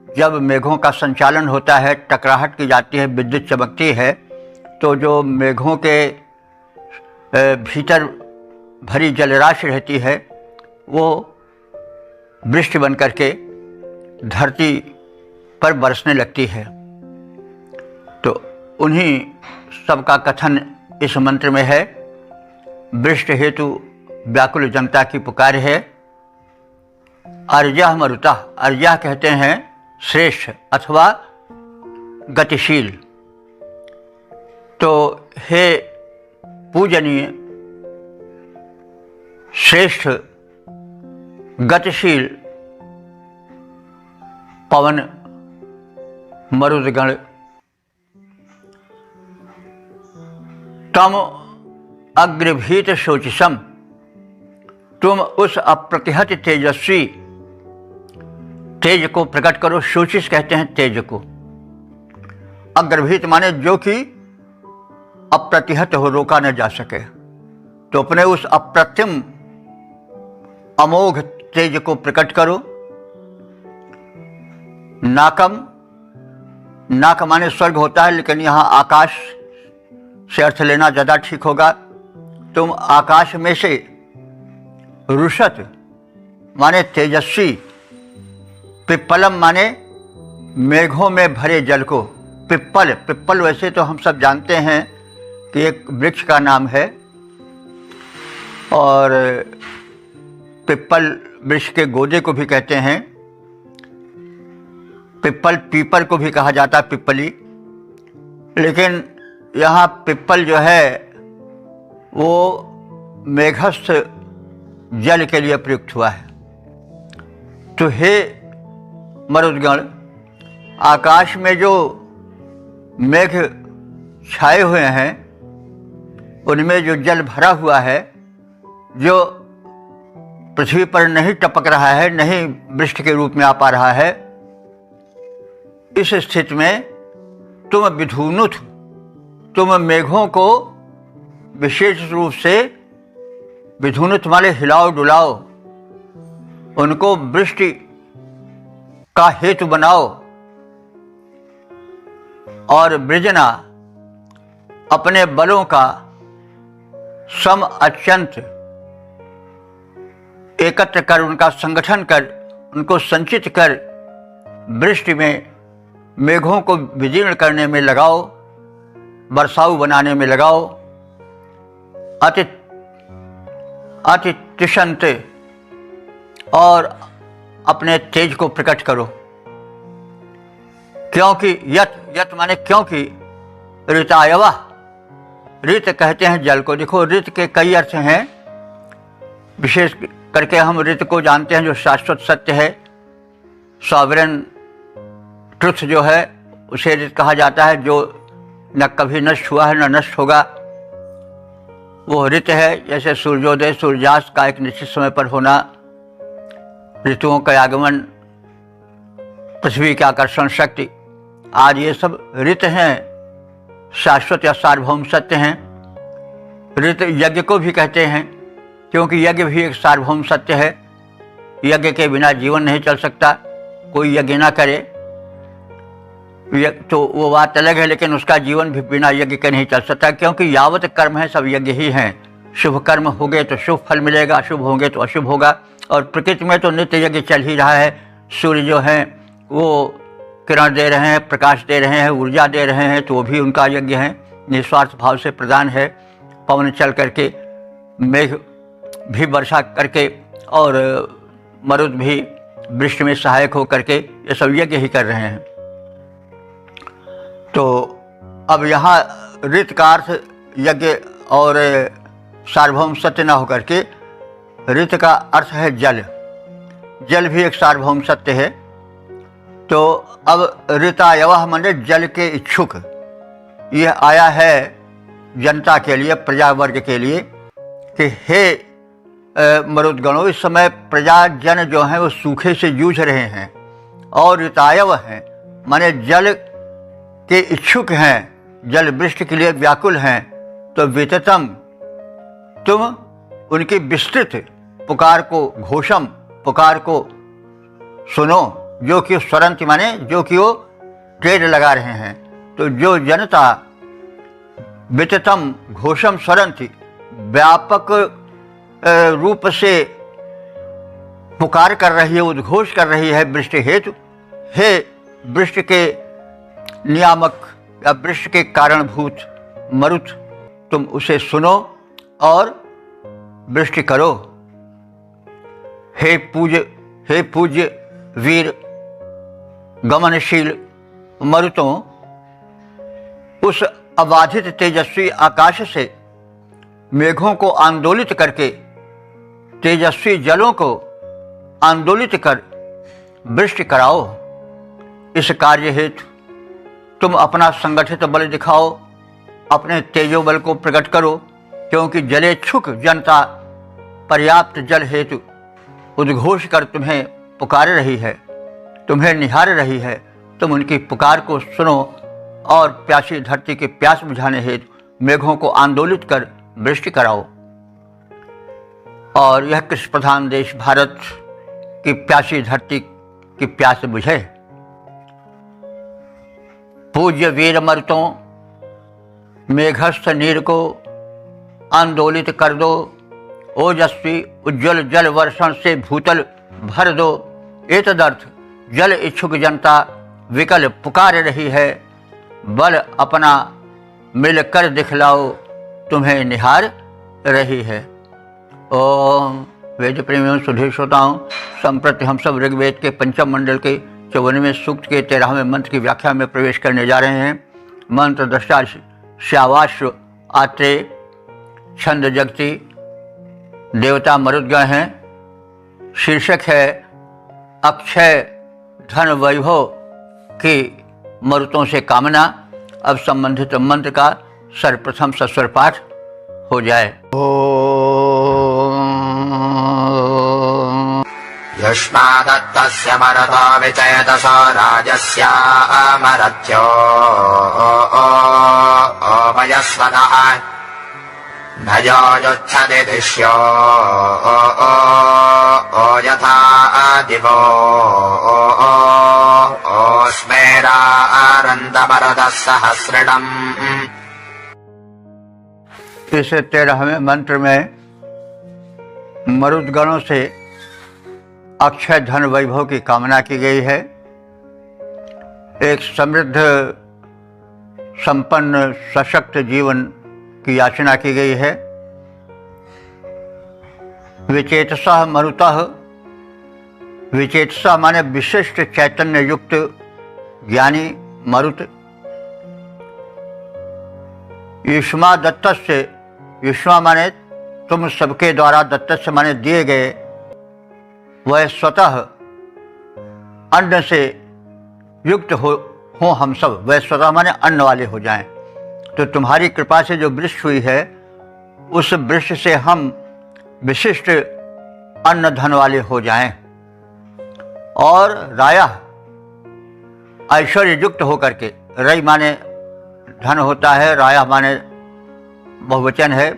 जब मेघों का संचालन होता है, टकराहट की जाती है, विद्युत चमकती है, तो जो मेघों के भीतर भरी जलराशि रहती है वो वृष्टि बन करके धरती पर बरसने लगती है। तो उन्हीं सबका कथन इस मंत्र में है। वृष्टि हेतु व्याकुल जनता की पुकार है। अर्यः मरुता, अर्यः कहते हैं श्रेष्ठ अथवा गतिशील। तो हे पूजनीय, श्रेष्ठ गतिशील पवन मरुदगण, तम अग्रभीत शोचिसम, तुम उस अप्रतिहत तेजस्वी तेज को प्रकट करो। शोचिस कहते हैं तेज को। अग्रभीत माने जो कि अप्रतिहत हो, रोका न जा सके। तो अपने उस अप्रतिम अमोघ तेज को प्रकट करो। नाकम, नाक माने स्वर्ग होता है, लेकिन यहाँ आकाश से अर्थ लेना ज़्यादा ठीक होगा। तुम आकाश में से, रुषत माने तेजस्वी, पिप्पलम माने मेघों में भरे जल को। पिप्पल, पिप्पल वैसे तो हम सब जानते हैं कि एक वृक्ष का नाम है, और पिप्पल वृक्ष के गोदे को भी कहते हैं। पिप्पल, पीपल को भी कहा जाता है, पिप्पली, लेकिन यहाँ पिप्पल जो है वो मेघस्थ जल के लिए प्रयुक्त हुआ है। तो हे मरुदगण, आकाश में जो मेघ छाए हुए हैं उनमें जो जल भरा हुआ है, जो पृथ्वी पर नहीं टपक रहा है, नहीं वृष्टि के रूप में आ पा रहा है, इस स्थिति में तुम विधुनुत, तुम मेघों को विशेष रूप से विधुनुत माने हिलाओ डुलाओ, उनको वृष्टि का हेतु बनाओ, और वृजना अपने बलों का सम अत्यंत एकत्र कर, उनका संगठन कर, उनको संचित कर वृष्टि में मेघों को विजीर्ण करने में लगाओ, वर्षाऊ बनाने में लगाओ। अति तिषंत, और अपने तेज को प्रकट करो, क्योंकि यत माने क्योंकि ऋतायवा, ऋत कहते हैं जल को। देखो, ऋत के कई अर्थ हैं, विशेष करके हम ऋत को जानते हैं जो शाश्वत सत्य है, सॉवरेन ट्रुथ जो है उसे ऋत कहा जाता है, जो न कभी नष्ट हुआ है न नष्ट होगा, वो ऋत है। जैसे सूर्योदय सूर्यास्त का एक निश्चित समय पर होना, ऋतुओं का आगमन, पृथ्वी की आकर्षण शक्ति, आज ये सब ऋत हैं, शाश्वत या सार्वभौम सत्य हैं। ऋत यज्ञ को भी कहते हैं, क्योंकि यज्ञ भी एक सार्वभौम सत्य है। यज्ञ के बिना जीवन नहीं चल सकता, कोई यज्ञ ना करे तो वो बात अलग है, लेकिन उसका जीवन भी बिना यज्ञ के नहीं चल सकता, क्योंकि यावत कर्म है सब यज्ञ ही हैं। शुभ कर्म होंगे तो शुभ फल मिलेगा, अशुभ होंगे तो अशुभ होगा, और प्रकृति में तो नित्य यज्ञ चल ही रहा है। सूर्य जो हैं वो किरण दे रहे हैं, प्रकाश दे रहे हैं, ऊर्जा दे रहे हैं, तो वो भी उनका यज्ञ है, निस्वार्थ भाव से प्रदान है। पवन चल करके, मेघ भी वर्षा करके, और मरुद भी वृष्टि में सहायक हो करके, ये सब यज्ञ ही कर रहे हैं। तो अब यहाँ ऋत का अर्थ यज्ञ और सार्वभौम सत्य न होकर के ऋत का अर्थ है जल। जल भी एक सार्वभौम सत्य है। तो अब ऋतायवः माने जल के इच्छुक, यह आया है जनता के लिए, प्रजा वर्ग के लिए कि हे मरुदगणों, इस समय प्रजा जन जो हैं वो सूखे से जूझ रहे हैं, और ऋतायव हैं माने जल के इच्छुक हैं, जल वृष्टि के लिए व्याकुल हैं। तो विततम, तुम उनकी विस्तृत पुकार को, घोषम पुकार को सुनो, जो कि स्वरंत माने जो कि वो ट्रेड लगा रहे हैं। तो जो जनता विततम घोषम स्वरंती, व्यापक रूप से पुकार कर रही है, उद्घोष कर रही है वृष्टि हेतु, हे वृष्टि के नियामक या वृष्टि के कारणभूत मरुत, तुम उसे सुनो और वृष्टि करो। हे पूज्य वीर गमनशील मरुतों, उस अबाधित तेजस्वी आकाश से मेघों को आंदोलित करके, तेजस्वी जलों को आंदोलित कर वृष्टि कराओ। इस कार्य हेतु तुम अपना संगठित बल दिखाओ, अपने तेजो बल को प्रकट करो, क्योंकि जलेच्छुक जनता पर्याप्त जल हेतु उद्घोष कर तुम्हें पुकार रही है, तुम्हें निहार रही है। तुम उनकी पुकार को सुनो और प्यासी धरती की प्यास बुझाने हेतु मेघों को आंदोलित कर वृष्टि कराओ। और यह कृषि प्रधान देश भारत की प्यासी धरती की प्यास बुझे। पूज्य वीर मरुतों, मेघस्थ नीर को आंदोलित कर दो, ओजस्वी उज्ज्वल जल वर्षण से भूतल भर दो। एतदर्थ जल इच्छुक जनता विकल पुकार रही है, बल अपना मिलकर दिखलाओ, तुम्हें निहार रही है। ओम वेद प्रेमियों सुधीर श्रोताओं, संप्रति हम सब ऋग्वेद के पंचम मंडल के 54वें सूक्त के 13वें मंत्र की व्याख्या में प्रवेश करने जा रहे हैं। मंत्र दृष्टा श्यावाश आत्रे छंद जगती, देवता मरुदगण हैं। शीर्षक है अक्षय धन वैभव की मरुतों से कामना। अब संबंधित मंत्र का सर्वप्रथम सस्वर पाठ हो जाए। युष्मादत्तस्य मरुतो विचयदशो राजस्यामरथ्यो वयस्वतः भजोजुच्छति दिश्यो यथा दिवो स्मेरारन्दमरुतः सहस्रिणम्। इस 13वें मंत्र में मरुदगणों से अक्षय धन वैभव की कामना की गई है। एक समृद्ध संपन्न सशक्त जीवन की याचना की गई है। विचेतसः मरुतः, विचेतसा माने विशिष्ट चैतन्य युक्त ज्ञानी मरुत। युष्मा दत्तस्य, युष्मा माने तुम सबके द्वारा, दत्तस्य माने दिए गए, वह स्वतः अन्न से युक्त हो हम सब, वह स्वतः माने अन्न वाले हो जाएं। तो तुम्हारी कृपा से जो वृक्ष हुई है उस वृक्ष से हम विशिष्ट अन्न धन वाले हो जाएं। और राया ऐश्वर्य युक्त होकर के, रई माने धन होता है, राया माने बहुवचन है,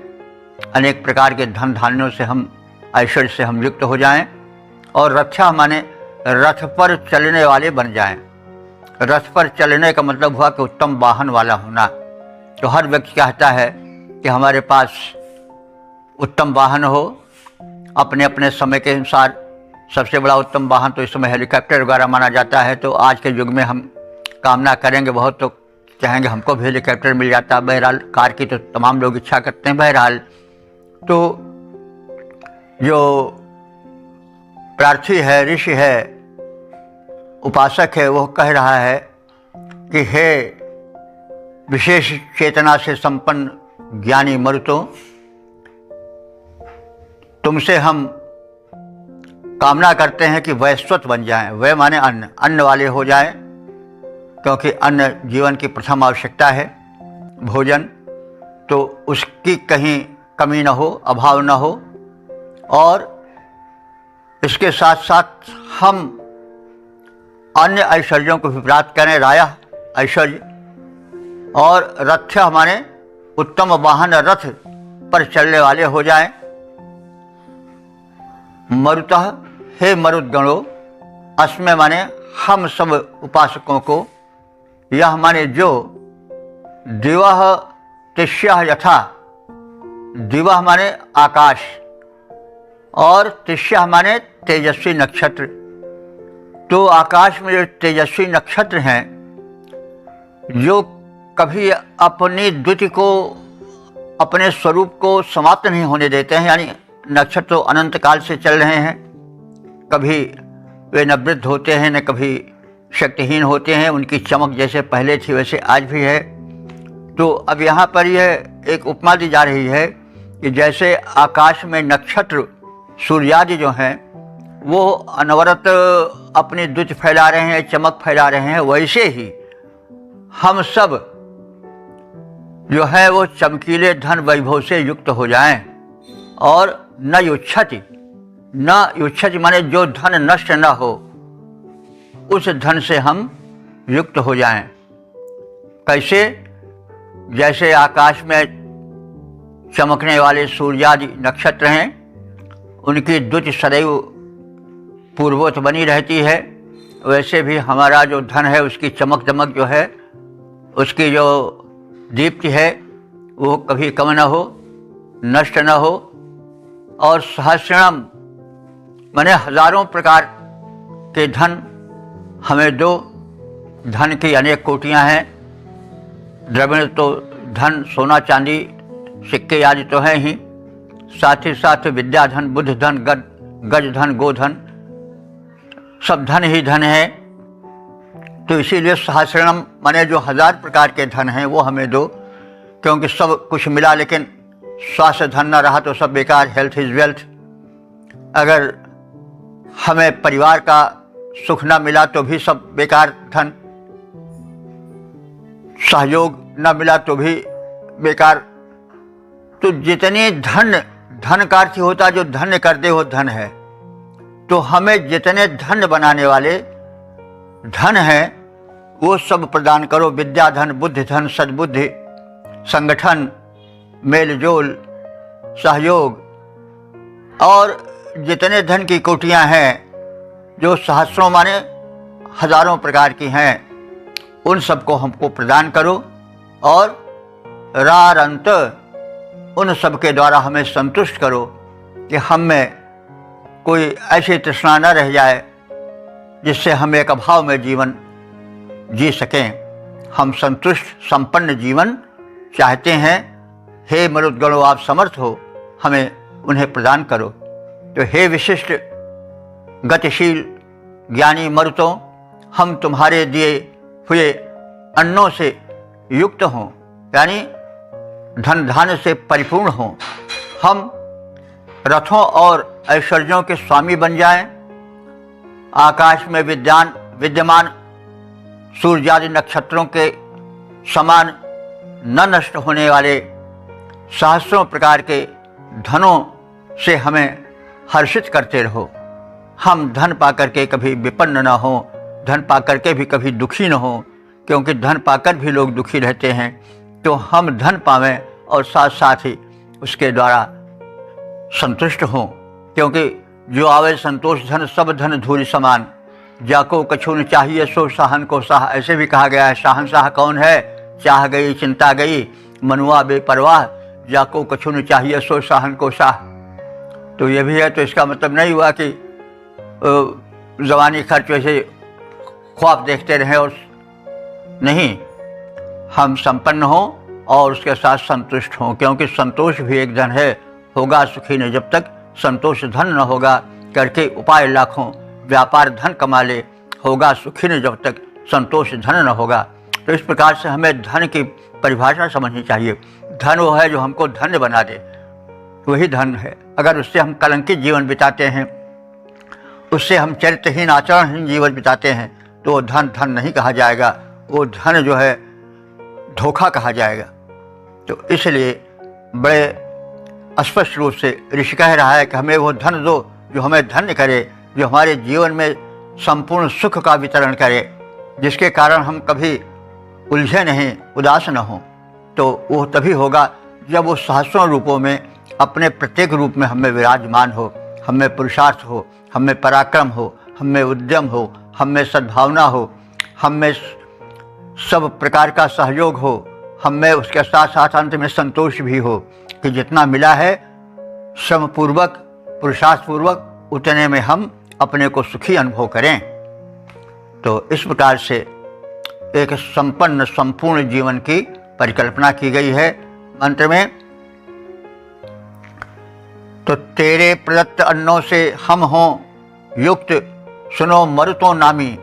अनेक प्रकार के धन धान्यों से हम, ऐश्वर्य से हम युक्त हो जाएं। और रक्षा माने रथ पर चलने वाले बन जाएं। रथ पर चलने का मतलब हुआ कि उत्तम वाहन वाला होना। तो हर व्यक्ति चाहता है कि हमारे पास उत्तम वाहन हो। अपने अपने समय के अनुसार सबसे बड़ा उत्तम वाहन तो इस समय हेलीकॉप्टर वगैरह माना जाता है। तो आज के युग में हम कामना करेंगे बहुत, तो चाहेंगे हमको भी हेलीकॉप्टर मिल जाता। बहरहाल कार की तो तमाम लोग इच्छा करते हैं। बहरहाल तो जो प्रार्थी है, ऋषि है, उपासक है, वो कह रहा है कि हे विशेष चेतना से संपन्न ज्ञानी मरुतों, तुमसे हम कामना करते हैं कि वैश्वत बन जाएं। वह माने अन्न, अन्न वाले हो जाएं, क्योंकि अन्न जीवन की प्रथम आवश्यकता है, भोजन। तो उसकी कहीं कमी न हो, अभाव न हो। और इसके साथ साथ हम अन्य ऐश्वर्यों को भी प्राप्त करें। राया ऐश्वर्य, और रथ हमारे उत्तम वाहन, रथ पर चलने वाले हो जाएं। मरुतः, हे मरुदगणों, अस्मै माने हम सब उपासकों को, यह माने जो, दिवः तिष्यः यथा, दिवः माने आकाश, और तिष्यः माने तेजस्वी नक्षत्र। तो आकाश में जो तेजस्वी नक्षत्र हैं, जो कभी अपनी द्युति को, अपने स्वरूप को समाप्त नहीं होने देते हैं, यानी नक्षत्र तो अनंत काल से चल रहे हैं। कभी वे न वृद्ध होते हैं, न कभी शक्तिहीन होते हैं। उनकी चमक जैसे पहले थी वैसे आज भी है। तो अब यहाँ पर यह एक उपमा दी जा रही है कि जैसे आकाश में नक्षत्र सूर्यादि जो हैं वो अनवरत अपनी द्युति फैला रहे हैं, चमक फैला रहे हैं, वैसे ही हम सब जो है वो चमकीले धन वैभव से युक्त हो जाएं। और न युच्छति, न युच्छति माने जो धन नष्ट न हो, उस धन से हम युक्त हो जाएं। कैसे? जैसे आकाश में चमकने वाले सूर्यादि नक्षत्र हैं, उनकी द्युति सदैव पूर्वोत बनी रहती है, वैसे भी हमारा जो धन है उसकी चमक दमक जो है, उसकी जो दीप्ति है, वो कभी कम न हो, नष्ट न हो। और सहस्रम माने हजारों प्रकार के धन हमें दो। धन की अनेक कोटियां हैं। द्रव्य तो धन, सोना चांदी, सिक्के आदि तो हैं ही, साथ ही साथ विद्या धन, बुद्ध धन, गज धन, गोधन, सब धन ही धन है। तो इसीलिए सहस्रणम माने जो 1000 प्रकार के धन हैं वो हमें दो, क्योंकि सब कुछ मिला लेकिन स्वास्थ्य धन न रहा तो सब बेकार। Health is wealth. अगर हमें परिवार का सुख न मिला तो भी सब बेकार धन। सहयोग न मिला तो भी बेकार। तो जितने धन का अर्थ होता जो धन्य कर दे वो धन है। तो हमें जितने धन्य बनाने वाले धन है वो सब प्रदान करो। विद्या धन, बुद्धि धन, सद्बुद्धि, संगठन, मेल जोल, सहयोग और जितने धन की कोटियां हैं जो सहस्रों माने हजारों प्रकार की हैं, उन सबको हमको प्रदान करो और रारंत उन सब के द्वारा हमें संतुष्ट करो कि हम में कोई ऐसी तृष्णा न रह जाए जिससे हम एक अभाव में जीवन जी सकें। हम संतुष्ट संपन्न जीवन चाहते हैं। हे मरुद्गणों, आप समर्थ हो, हमें उन्हें प्रदान करो। तो हे विशिष्ट गतिशील ज्ञानी मरुतों, हम तुम्हारे दिए हुए अन्नों से युक्त हों, यानी धन धान्य से परिपूर्ण हों। हम रथों और ऐश्वर्यों के स्वामी बन जाएं। आकाश में विद्यमान सूर्यादि नक्षत्रों के समान न नष्ट होने वाले सहस्रों प्रकार के धनों से हमें हर्षित करते रहो। हम धन पाकर के कभी विपन्न न हो, धन पाकर के भी कभी दुखी न हो, क्योंकि धन पाकर भी लोग दुखी रहते हैं। तो हम धन पावें और साथ साथ ही उसके द्वारा संतुष्ट हों, क्योंकि जो आवे संतोष धन सब धन धूलि समान। जाको कछु न चाहिए सो शाहन को शाह, ऐसे भी कहा गया है। शाहनशाह कौन है? चाह गई चिंता गई मनुआ बेपरवाह, जाको कछु न चाहिए सो शाहन को शाह। तो ये भी है। तो इसका मतलब नहीं हुआ कि जवानी खर्च वैसे ख्वाब देखते रहें और नहीं, हम संपन्न हों और उसके साथ संतुष्ट हों, क्योंकि संतोष भी एक धन है। होगा सुखी ने जब तक संतोष धन न होगा, करके उपाय लाखों व्यापार धन कमा ले, होगा सुखी ने जब तक संतोष धन न होगा। तो इस प्रकार से हमें धन की परिभाषा समझनी चाहिए। धन वो है जो हमको धन्य बना दे, वही धन है। अगर उससे हम कलंकित जीवन बिताते हैं, उससे हम चरित्रहीन आचरणहीन जीवन बिताते हैं, तो वो धन धन नहीं कहा जाएगा, वो धन जो है धोखा कहा जाएगा। तो इसलिए बड़े स्पष्ट रूप से ऋषि कह रहा है कि हमें वो धन दो जो हमें धन्य करे, जो हमारे जीवन में संपूर्ण सुख का वितरण करे, जिसके कारण हम कभी उलझे नहीं, उदास न हों। तो वो तभी होगा जब वो सहस्रों रूपों में अपने प्रत्येक रूप में हमें विराजमान हो, हमें पुरुषार्थ हो, हमें पराक्रम हो, हमें उद्यम हो, हमें सद्भावना हो, हमें सब प्रकार का सहयोग हो, हमें उसके साथ साथ अंत में संतोष भी हो कि जितना मिला है श्रमपूर्वक पुरुषार्थ पूर्वक उतने में हम अपने को सुखी अनुभव करें। तो इस प्रकार से एक संपन्न संपूर्ण जीवन की परिकल्पना की गई है मंत्र में। तो तेरे प्रदत्त अन्नों से हम हों युक्त, सुनो मरुतों नामी।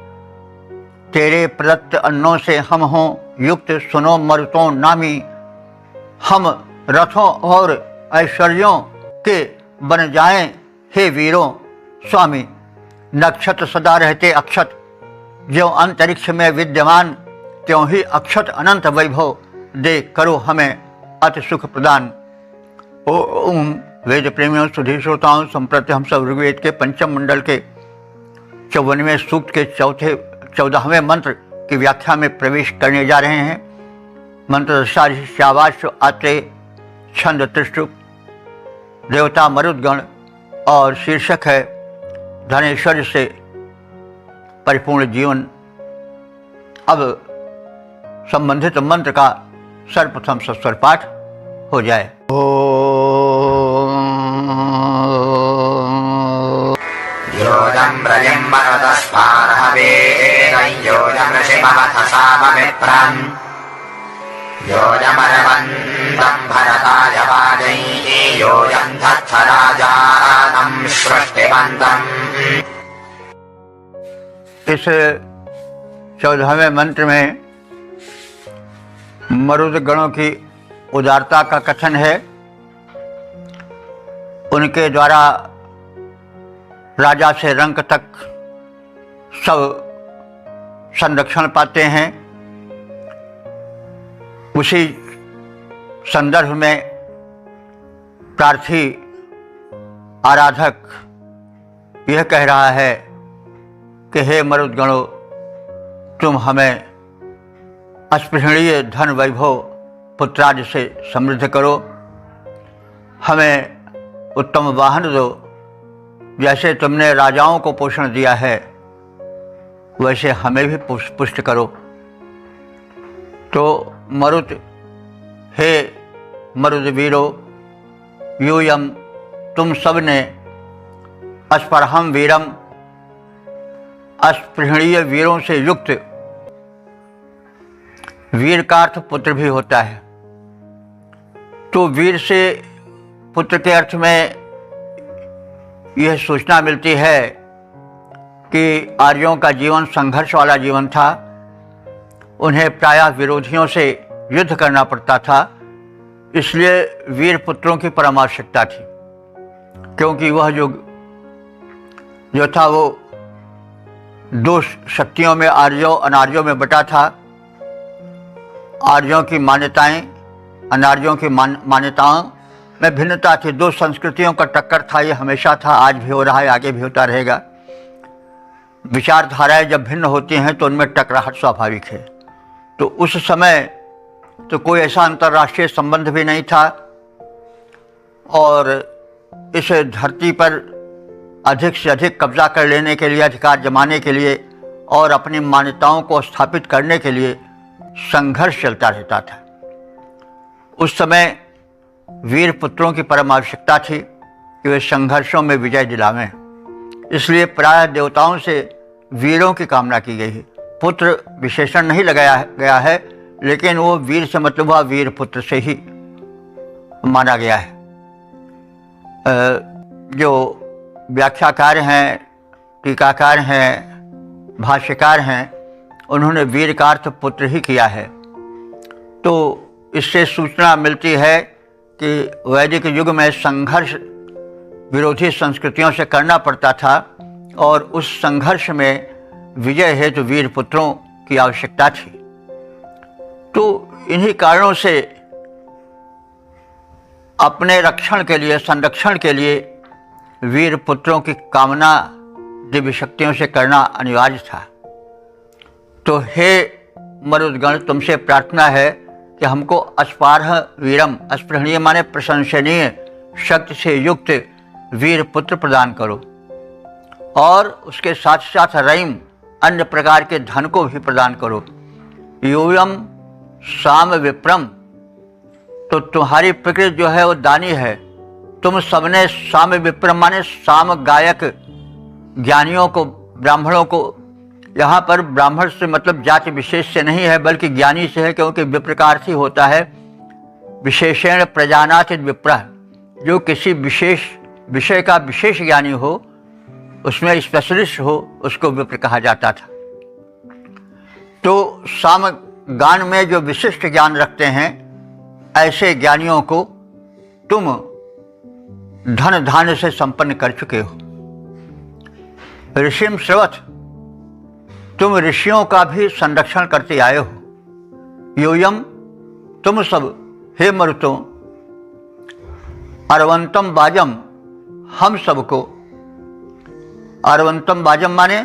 तेरे प्रदत्त अन्नों से हम हों युक्त, सुनो मरुतों नामी। हम रथों और ऐश्वर्यों के बन जाएं हे वीरों स्वामी। नक्षत्र सदा रहते अक्षत, ज्यों अंतरिक्ष में विद्यमान, त्यों ही अक्षत अनंत वैभव दे करो हमें अति सुख प्रदान। ओम वेद प्रेमियों सुधी श्रोताओं, संप्रति हम सब ऋग्वेद के पंचम मंडल के 54वें सूक्त के 14वें मंत्र की व्याख्या में प्रवेश करने जा रहे हैं। मंत्र शावाश आत्रेय, छंद त्रिष्टुप, देवता मरुद्गण और शीर्षक है धनेश्वर्य से परिपूर्ण जीवन। अब संबंधित मंत्र का सर्वप्रथम सस्वर पाठ हो जाए। योजं प्रलिम्बरतस्पारहवेदं योजं ऋषिमवथसामविप्रन् योजमरवन्दं भरताय वाजैः योजं दत्थराजानं सृष्टिवन्तम्। इस 14वें मंत्र में मरुद गणों की उदारता का कथन है। उनके द्वारा राजा से रंक तक सब संरक्षण पाते हैं। उसी संदर्भ में प्रार्थी आराधक यह कह रहा है कि हे मरुदगणों, तुम हमें अस्पृहणीय धन वैभव पुत्रादि से समृद्ध करो, हमें उत्तम वाहन दो, जैसे तुमने राजाओं को पोषण दिया है वैसे हमें भी पुष्ट करो। तो मरुत, हे मरुद वीरो, यूयम, तुम सब ने अस्पृहम वीरम, अस्पृहणीय वीरों से युक्त, वीर का अर्थ पुत्र भी होता है। तो वीर से पुत्र के अर्थ में यह सूचना मिलती है कि आर्यों का जीवन संघर्ष वाला जीवन था। उन्हें प्रायः विरोधियों से युद्ध करना पड़ता था, इसलिए वीर पुत्रों की परम आवश्यकता थी, क्योंकि वह युग जो था वो दो शक्तियों में, आर्यों अनार्यों में बटा था। आर्यों की मान्यताएं अनार्यों की मान्यताओं में भिन्नता थी। दो संस्कृतियों का टक्कर था, ये हमेशा था, आज भी हो रहा है, आगे भी होता रहेगा। विचारधाराएं जब भिन्न होती हैं तो उनमें टकराहट स्वाभाविक है। तो उस समय तो कोई ऐसा अंतर्राष्ट्रीय संबंध भी नहीं था और इस धरती पर अधिक से अधिक कब्जा कर लेने के लिए, अधिकार जमाने के लिए और अपनी मान्यताओं को स्थापित करने के लिए संघर्ष चलता रहता था। उस समय वीर पुत्रों की परम आवश्यकता थी कि वे संघर्षों में विजय दिलावें। इसलिए प्रायः देवताओं से वीरों की कामना की गई है। पुत्र विशेषण नहीं लगाया गया है, लेकिन वो वीर से मतलब हुआ वीर पुत्र से ही माना गया है। जो व्याख्याकार हैं, टीकाकार हैं, भाष्यकार हैं, उन्होंने वीर का अर्थ पुत्र ही किया है। तो इससे सूचना मिलती है कि वैदिक युग में संघर्ष विरोधी संस्कृतियों से करना पड़ता था और उस संघर्ष में विजय हेतु वीर पुत्रों की आवश्यकता थी। तो इन्हीं कारणों से अपने रक्षण के लिए, संरक्षण के लिए वीर पुत्रों की कामना दिव्य शक्तियों से करना अनिवार्य था। तो हे मरुदगण, तुमसे प्रार्थना है कि हमको अस्पार्ह वीरम, अस्पृहणीय माने प्रशंसनीय शक्ति से युक्त वीर पुत्र प्रदान करो और उसके साथ साथ रईम, अन्य प्रकार के धन को भी प्रदान करो। यूयम साम विप्रम, तो तुम्हारी प्रकृति जो है वो दानी है। तुम सबने साम विप्रम माने साम गायक ज्ञानियों को, ब्राह्मणों को, यहाँ पर ब्राह्मण से मतलब जाति विशेष से नहीं है बल्कि ज्ञानी से है, क्योंकि विप्र का अर्थ ही होता है विशेषण प्रजानाति विप्रः, जो किसी विशेष विषय का विशेष ज्ञानी हो, उसमें स्पेशलिस्ट हो, उसको विप्र कहा जाता था। तो साम गान में जो विशिष्ट ज्ञान रखते हैं, ऐसे ज्ञानियों को तुम धन धान्य से संपन्न कर चुके हो। ऋषिम श्रवत, तुम ऋषियों का भी संरक्षण करते आए हो। यूयम, तुम सब हे मरुतों, अरवंतम बाजम, हम सबको, अरवंतम बाजम माने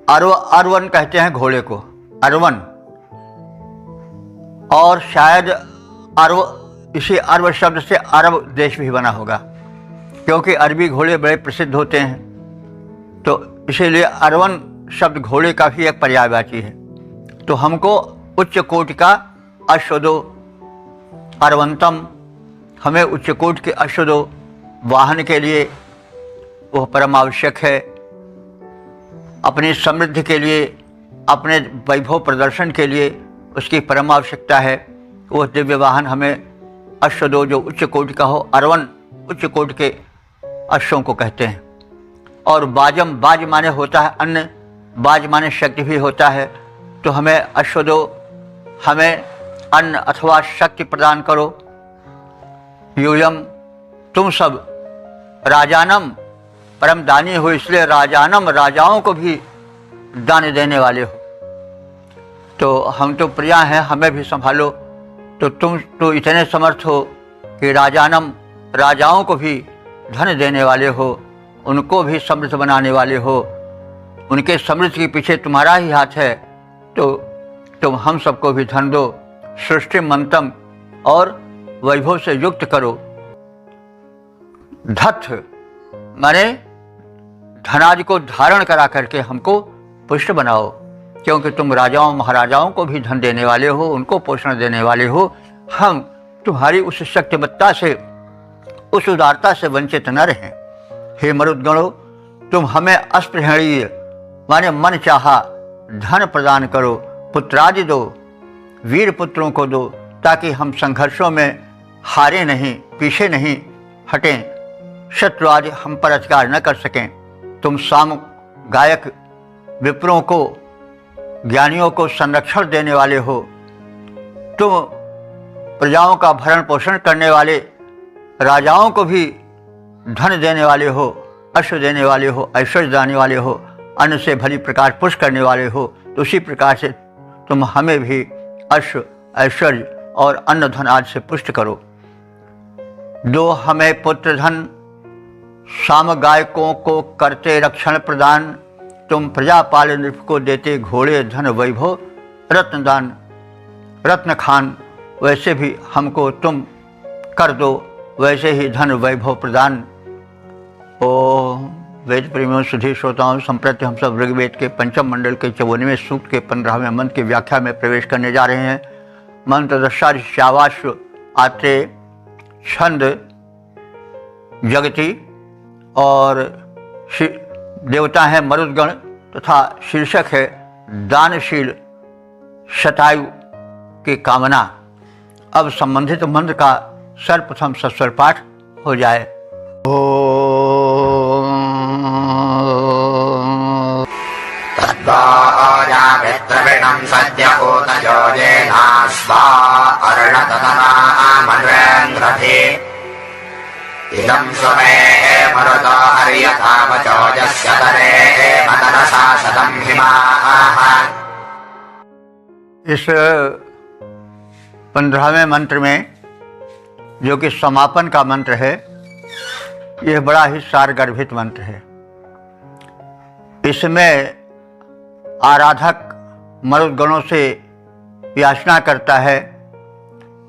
अरवन कहते हैं घोड़े को, अरवन, और शायद अरव, इसी अरब शब्द से अरब देश भी बना होगा, क्योंकि अरबी घोड़े बड़े प्रसिद्ध होते हैं। तो इसीलिए अरवन शब्द घोड़े का भी एक पर्यायवाची है। तो हमको उच्च कोटि का अश्व दो, अरवंतम, हमें उच्च कोटि के अश्व दो। वाहन के लिए वह परम आवश्यक है, अपनी समृद्धि के लिए, अपने वैभव प्रदर्शन के लिए उसकी परम आवश्यकता है। वह दिव्य वाहन हमें अश्व दो जो उच्च कोटि का हो। अरवन उच्च कोटि के अश्वों को कहते हैं। और बाजम, बाज माने होता है अन्न, बाज माने शक्ति भी होता है, तो हमें अश्व दो, हमें अन्न अथवा शक्ति प्रदान करो। यूयम, तुम सब राजानम परम दानी हो, इसलिए राजानम राजाओं को भी दान देने वाले हो। तो हम तो प्रजा हैं, हमें भी संभालो। तो तुम तो इतने समर्थ हो कि राजानम राजाओं को भी धन देने वाले हो, उनको भी समृद्ध बनाने वाले हो। उनके समृद्धि के पीछे तुम्हारा ही हाथ है, तो तुम हम सबको भी धन दो, सृष्टि मंतम और वैभव से युक्त करो। धत्थ माने धनादि को धारण करा करके हमको पुष्ट बनाओ, क्योंकि तुम राजाओं महाराजाओं को भी धन देने वाले हो, उनको पोषण देने वाले हो। हम तुम्हारी उस शक्तिमत्ता से, उस उदारता से वंचित न रहें। हे मरुद्गणों, तुम हमें अस्पृहणीय माने मन चाहा धन प्रदान करो, पुत्रादि दो, वीर पुत्रों को दो, ताकि हम संघर्षों में हारे नहीं, पीछे नहीं हटें, शत्रु आदि हम पर अधिकार न कर सकें। तुम साम गायक विप्रों को, ज्ञानियों को संरक्षण देने वाले हो। तुम प्रजाओं का भरण पोषण करने वाले, राजाओं को भी धन देने वाले हो, अश्व देने वाले हो, ऐश्वर्य देने वाले हो, अन्न से भली प्रकार पुष्ट करने वाले हो। तो उसी प्रकार से तुम हमें भी अश्व, ऐश्वर्य और अन्न धन आदि से पुष्ट करो। दो हमें पुत्र धन, साम गायकों को करते रक्षण प्रदान। तुम प्रजापाल नृप को देते घोड़े धन वैभव रत्नदान, रत्न खान। वैसे भी हमको तुम कर दो, वैसे ही धन वैभव प्रदान। ओ वेद प्रेमियों, सुधी श्रोताओं, संप्रति हम सब ऋग्वेद के पंचम मंडल के 54वें सूक्त के 15वें मंत्र की व्याख्या में प्रवेश करने जा रहे हैं। मंत्र दशा श्यावाश्व आत्रे छंद जगति और देवता है मरुद्गण तथा शीर्षक है दानशील शतायु की कामना। अब संबंधित मंत्र का सर्वप्रथम सस्वर पाठ हो जाए। तद्वाजामित्रविणं सद्य ऊतयोजेनास्वा अर्णततनामन्वेन्द्रधे इदं सुमे मरुतो हर्यथामचोजस्य तरे मतनसा शतं हिमाः। इस 15वें मंत्र में, जो कि समापन का मंत्र है, यह बड़ा ही सारगर्भित मंत्र है। इसमें आराधक मरुद्गणों से याचना करता है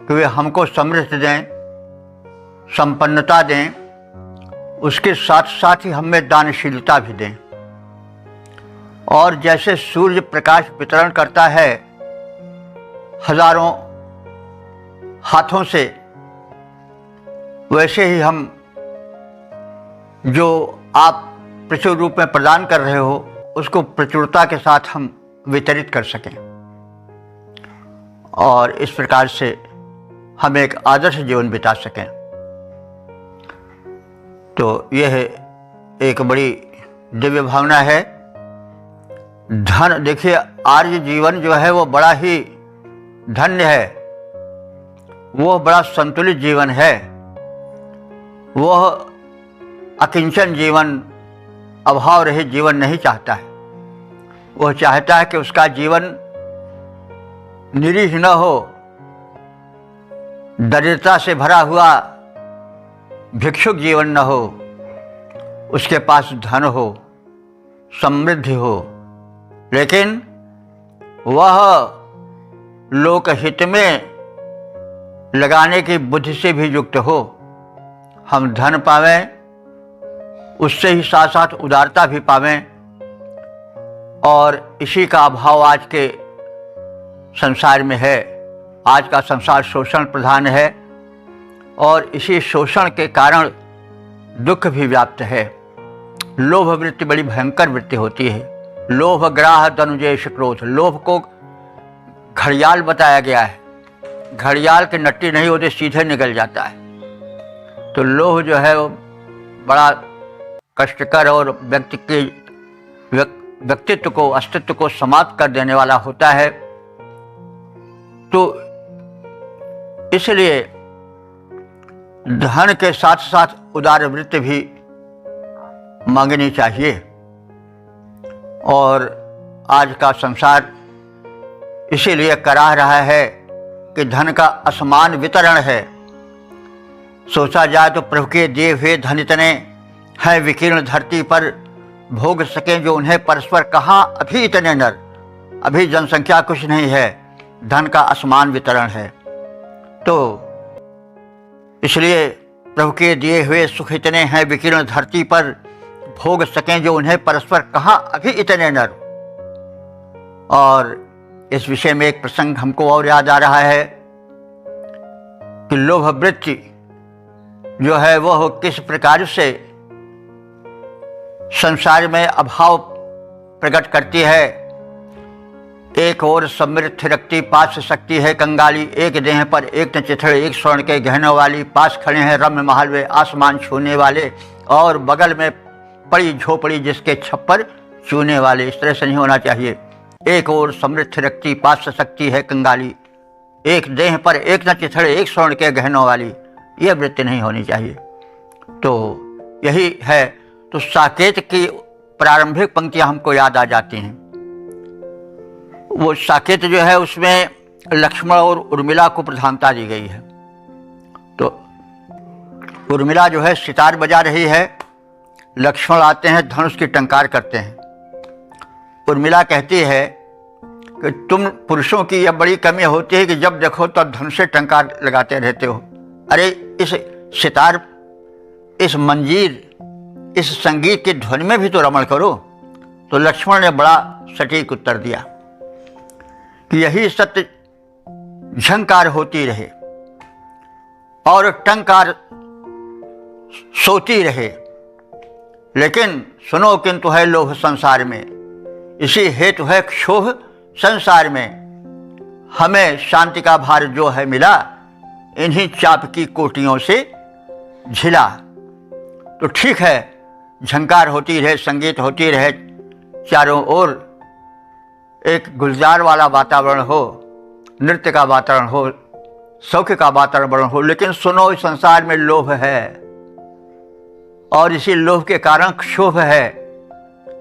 कि वे हमको समृद्धि दें, संपन्नता दें, उसके साथ साथ ही हमें दानशीलता भी दें। और जैसे सूर्य प्रकाश वितरण करता है हजारों हाथों से, वैसे ही हम जो आप प्रचुर रूप में प्रदान कर रहे हो, उसको प्रचुरता के साथ हम वितरित कर सकें और इस प्रकार से हम एक आदर्श जीवन बिता सकें। तो यह एक बड़ी दिव्य भावना है। धन, देखिए, आर्य जीवन जो है वो बड़ा ही धन्य है, वह बड़ा संतुलित जीवन है। वह अकिंचन जीवन, अभाव रहित जीवन नहीं चाहता है। वह चाहता है कि उसका जीवन निरीह न हो, दरिद्रता से भरा हुआ भिक्षुक जीवन न हो, उसके पास धन हो, समृद्धि हो, लेकिन वह लोकहित में लगाने की बुद्धि से भी युक्त हो। हम धन पावें, उससे ही साथ साथ उदारता भी पावें। और इसी का अभाव आज के संसार में है। आज का संसार शोषण प्रधान है और इसी शोषण के कारण दुख भी व्याप्त है। लोभ वृत्ति बड़ी भयंकर वृत्ति होती है। लोभ ग्राह धनुजेश क्रोध। लोभ को घड़ियाल बताया गया है। घड़ियाल की नट्टी नहीं होती, सीधे निकल जाता है। तो लोभ जो है वो बड़ा कष्टकर और व्यक्ति के व्यक्तित्व को, अस्तित्व को समाप्त कर देने वाला होता है। तो इसलिए धन के साथ साथ उदार वृत्ति भी मांगनी चाहिए। और आज का संसार इसीलिए कराह रहा है कि धन का असमान वितरण है। सोचा जाए तो प्रभु के दिए हुए धन इतने हैं विकीर्ण धरती पर, भोग सकें जो उन्हें परस्पर कहाँ अभी इतने नर। अभी जनसंख्या कुछ नहीं है, धन का असमान वितरण है। तो इसलिए प्रभु के दिए हुए सुख इतने हैं विकीर्ण धरती पर, भोग सकें जो उन्हें परस्पर कहाँ अभी इतने नर। और इस विषय में एक प्रसंग हमको और याद आ रहा है कि लोभ वृत्ति जो है वह किस प्रकार से संसार में अभाव प्रकट करती है। एक और समृद्ध थिरकती पास सकती है कंगाली, एक देह पर एक न चिथड़े, एक स्वर्ण के गहनों वाली, पास खड़े हैं रम्य महल वे आसमान छूने वाले, और बगल में पड़ी झोपड़ी जिसके छप्पर चूने वाले। इस तरह से नहीं होना चाहिए। एक और समृद्ध थिरकती पास सकती है कंगाली, एक देह पर एक न चिथड़े, एक स्वर्ण के गहनों वाली, यह वृत्ति नहीं होनी चाहिए। तो यही है। तो साकेत की प्रारंभिक पंक्तियां हमको याद आ जाती हैं। वो साकेत जो है उसमें लक्ष्मण और उर्मिला को प्रधानता दी गई है। तो उर्मिला जो है सितार बजा रही है, लक्ष्मण आते हैं धनुष की टंकार करते हैं। उर्मिला कहती है कि तुम पुरुषों की यह बड़ी कमी होती है कि जब देखो तब धनुष से टंकार लगाते रहते हो। अरे इस सितार, इस मंजीर, इस संगीत की ध्वनि में भी तो रमण करो। तो लक्ष्मण ने बड़ा सटीक उत्तर दिया कि यही सत्य झंकार होती रहे और टंकार सोती रहे, लेकिन सुनो किंतु है लोभ संसार में, इसी हेतु है क्षोभ संसार में। हमें शांति का भार जो है मिला, इन्हीं चाप की कोटियों से झिला। तो ठीक है, झंकार होती रहे, संगीत होती रहे, चारों ओर एक गुलजार वाला वातावरण हो, नृत्य का वातावरण हो, सौख्य का वातावरण हो, लेकिन सुनो इस संसार में लोभ है और इसी लोभ के कारण क्षोभ है।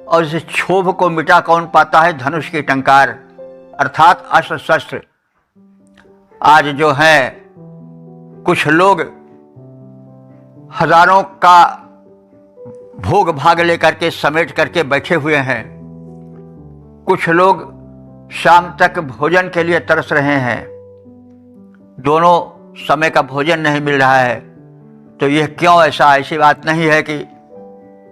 और इस क्षोभ को मिटा कौन पाता है? धनुष की टंकार अर्थात अस्त्र शस्त्र। आज जो है कुछ लोग हजारों का भोग भाग लेकर के समेट करके बैठे हुए हैं, कुछ लोग शाम तक भोजन के लिए तरस रहे हैं, दोनों समय का भोजन नहीं मिल रहा है। तो यह क्यों? ऐसी बात नहीं है कि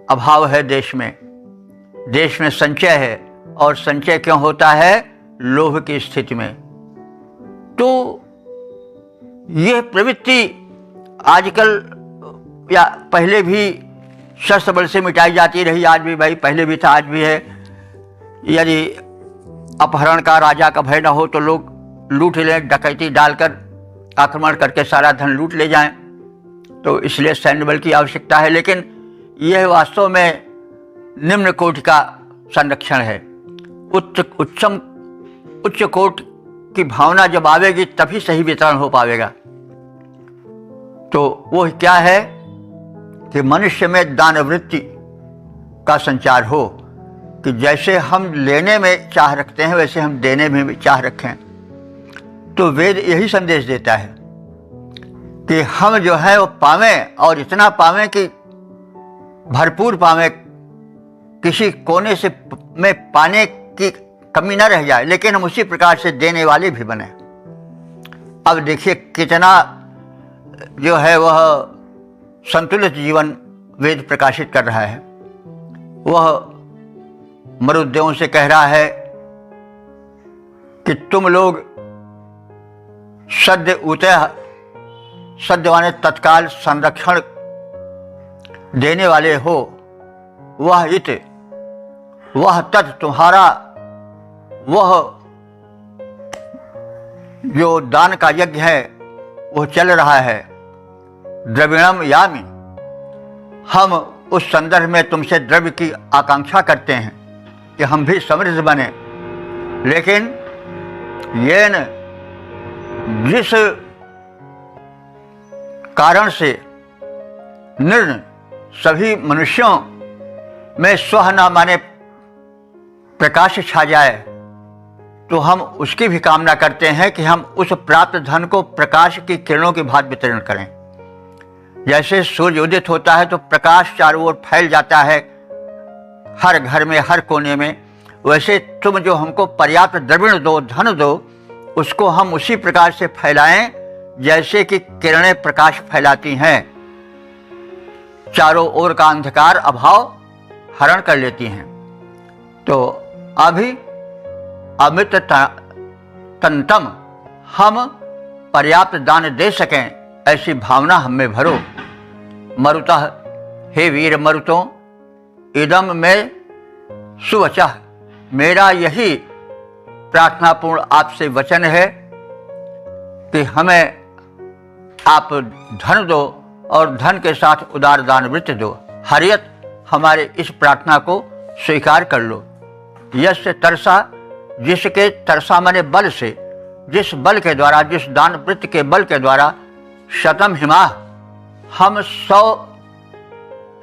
अभाव है देश में संचय है। और संचय क्यों होता है? लोभ की स्थिति में। तो यह प्रवृत्ति आजकल या पहले भी शस्त्र बल से मिटाई जाती रही, आज भी भाई, पहले भी था आज भी है। यदि अपहरण का राजा का भय न हो तो लोग लूट लें, डकैती डालकर आक्रमण करके सारा धन लूट ले जाएं। तो इसलिए सैन्य बल की आवश्यकता है, लेकिन यह वास्तव में निम्न कोटि का संरक्षण है। उच्च कोटि की भावना जब आवेगी तभी सही वितरण हो पाएगा। तो वो क्या है कि मनुष्य में दानवृत्ति का संचार हो, कि जैसे हम लेने में चाह रखते हैं वैसे हम देने में भी चाह रखें। तो वेद यही संदेश देता है कि हम जो है वो पावें, और इतना पावें कि भरपूर पावें, किसी कोने से में पाने की कमी न रह जाए, लेकिन हम उसी प्रकार से देने वाले भी बने। अब देखिए कितना जो है वह संतुलित जीवन वेद प्रकाशित कर रहा है। वह मरुदेवों से कह रहा है कि तुम लोग सद्य माने तत्काल संरक्षण देने वाले हो। वह इत, वह तत्, तुम्हारा वह जो दान का यज्ञ है वह चल रहा है। द्रविणम यामि, हम उस संदर्भ में तुमसे द्रव्य की आकांक्षा करते हैं। कि हम भी समृद्ध बने, लेकिन ये न जिस कारण से निर्णय सभी मनुष्यों में स्वह न माने प्रकाश छा जाए, तो हम उसकी भी कामना करते हैं कि हम उस प्राप्त धन को प्रकाश की किरणों की भांति वितरण करें। जैसे सूर्य उदित होता है तो प्रकाश चारों ओर फैल जाता है हर घर में, हर कोने में, वैसे तुम जो हमको पर्याप्त द्रविण दो, धन दो, उसको हम उसी प्रकार से फैलाएं जैसे कि किरणें प्रकाश फैलाती हैं, चारों ओर का अंधकार अभाव हरण कर लेती हैं। तो अभी अमित तंतम हम पर्याप्त दान दे सकें, ऐसी भावना हम में भरो। मरुतः, हे वीर मरुतों, इदम में सुवचः, मेरा यही प्रार्थनापूर्ण आपसे वचन है कि हमें आप धन दो और धन के साथ उदार दान वृत्ति दो। हरियत, हमारे इस प्रार्थना को स्वीकार कर लो। यस्य तरसा, जिसके तरसा माने बल से, जिस बल के द्वारा, जिस दान वृत्ति के बल के द्वारा, शतम हिमा, हम 100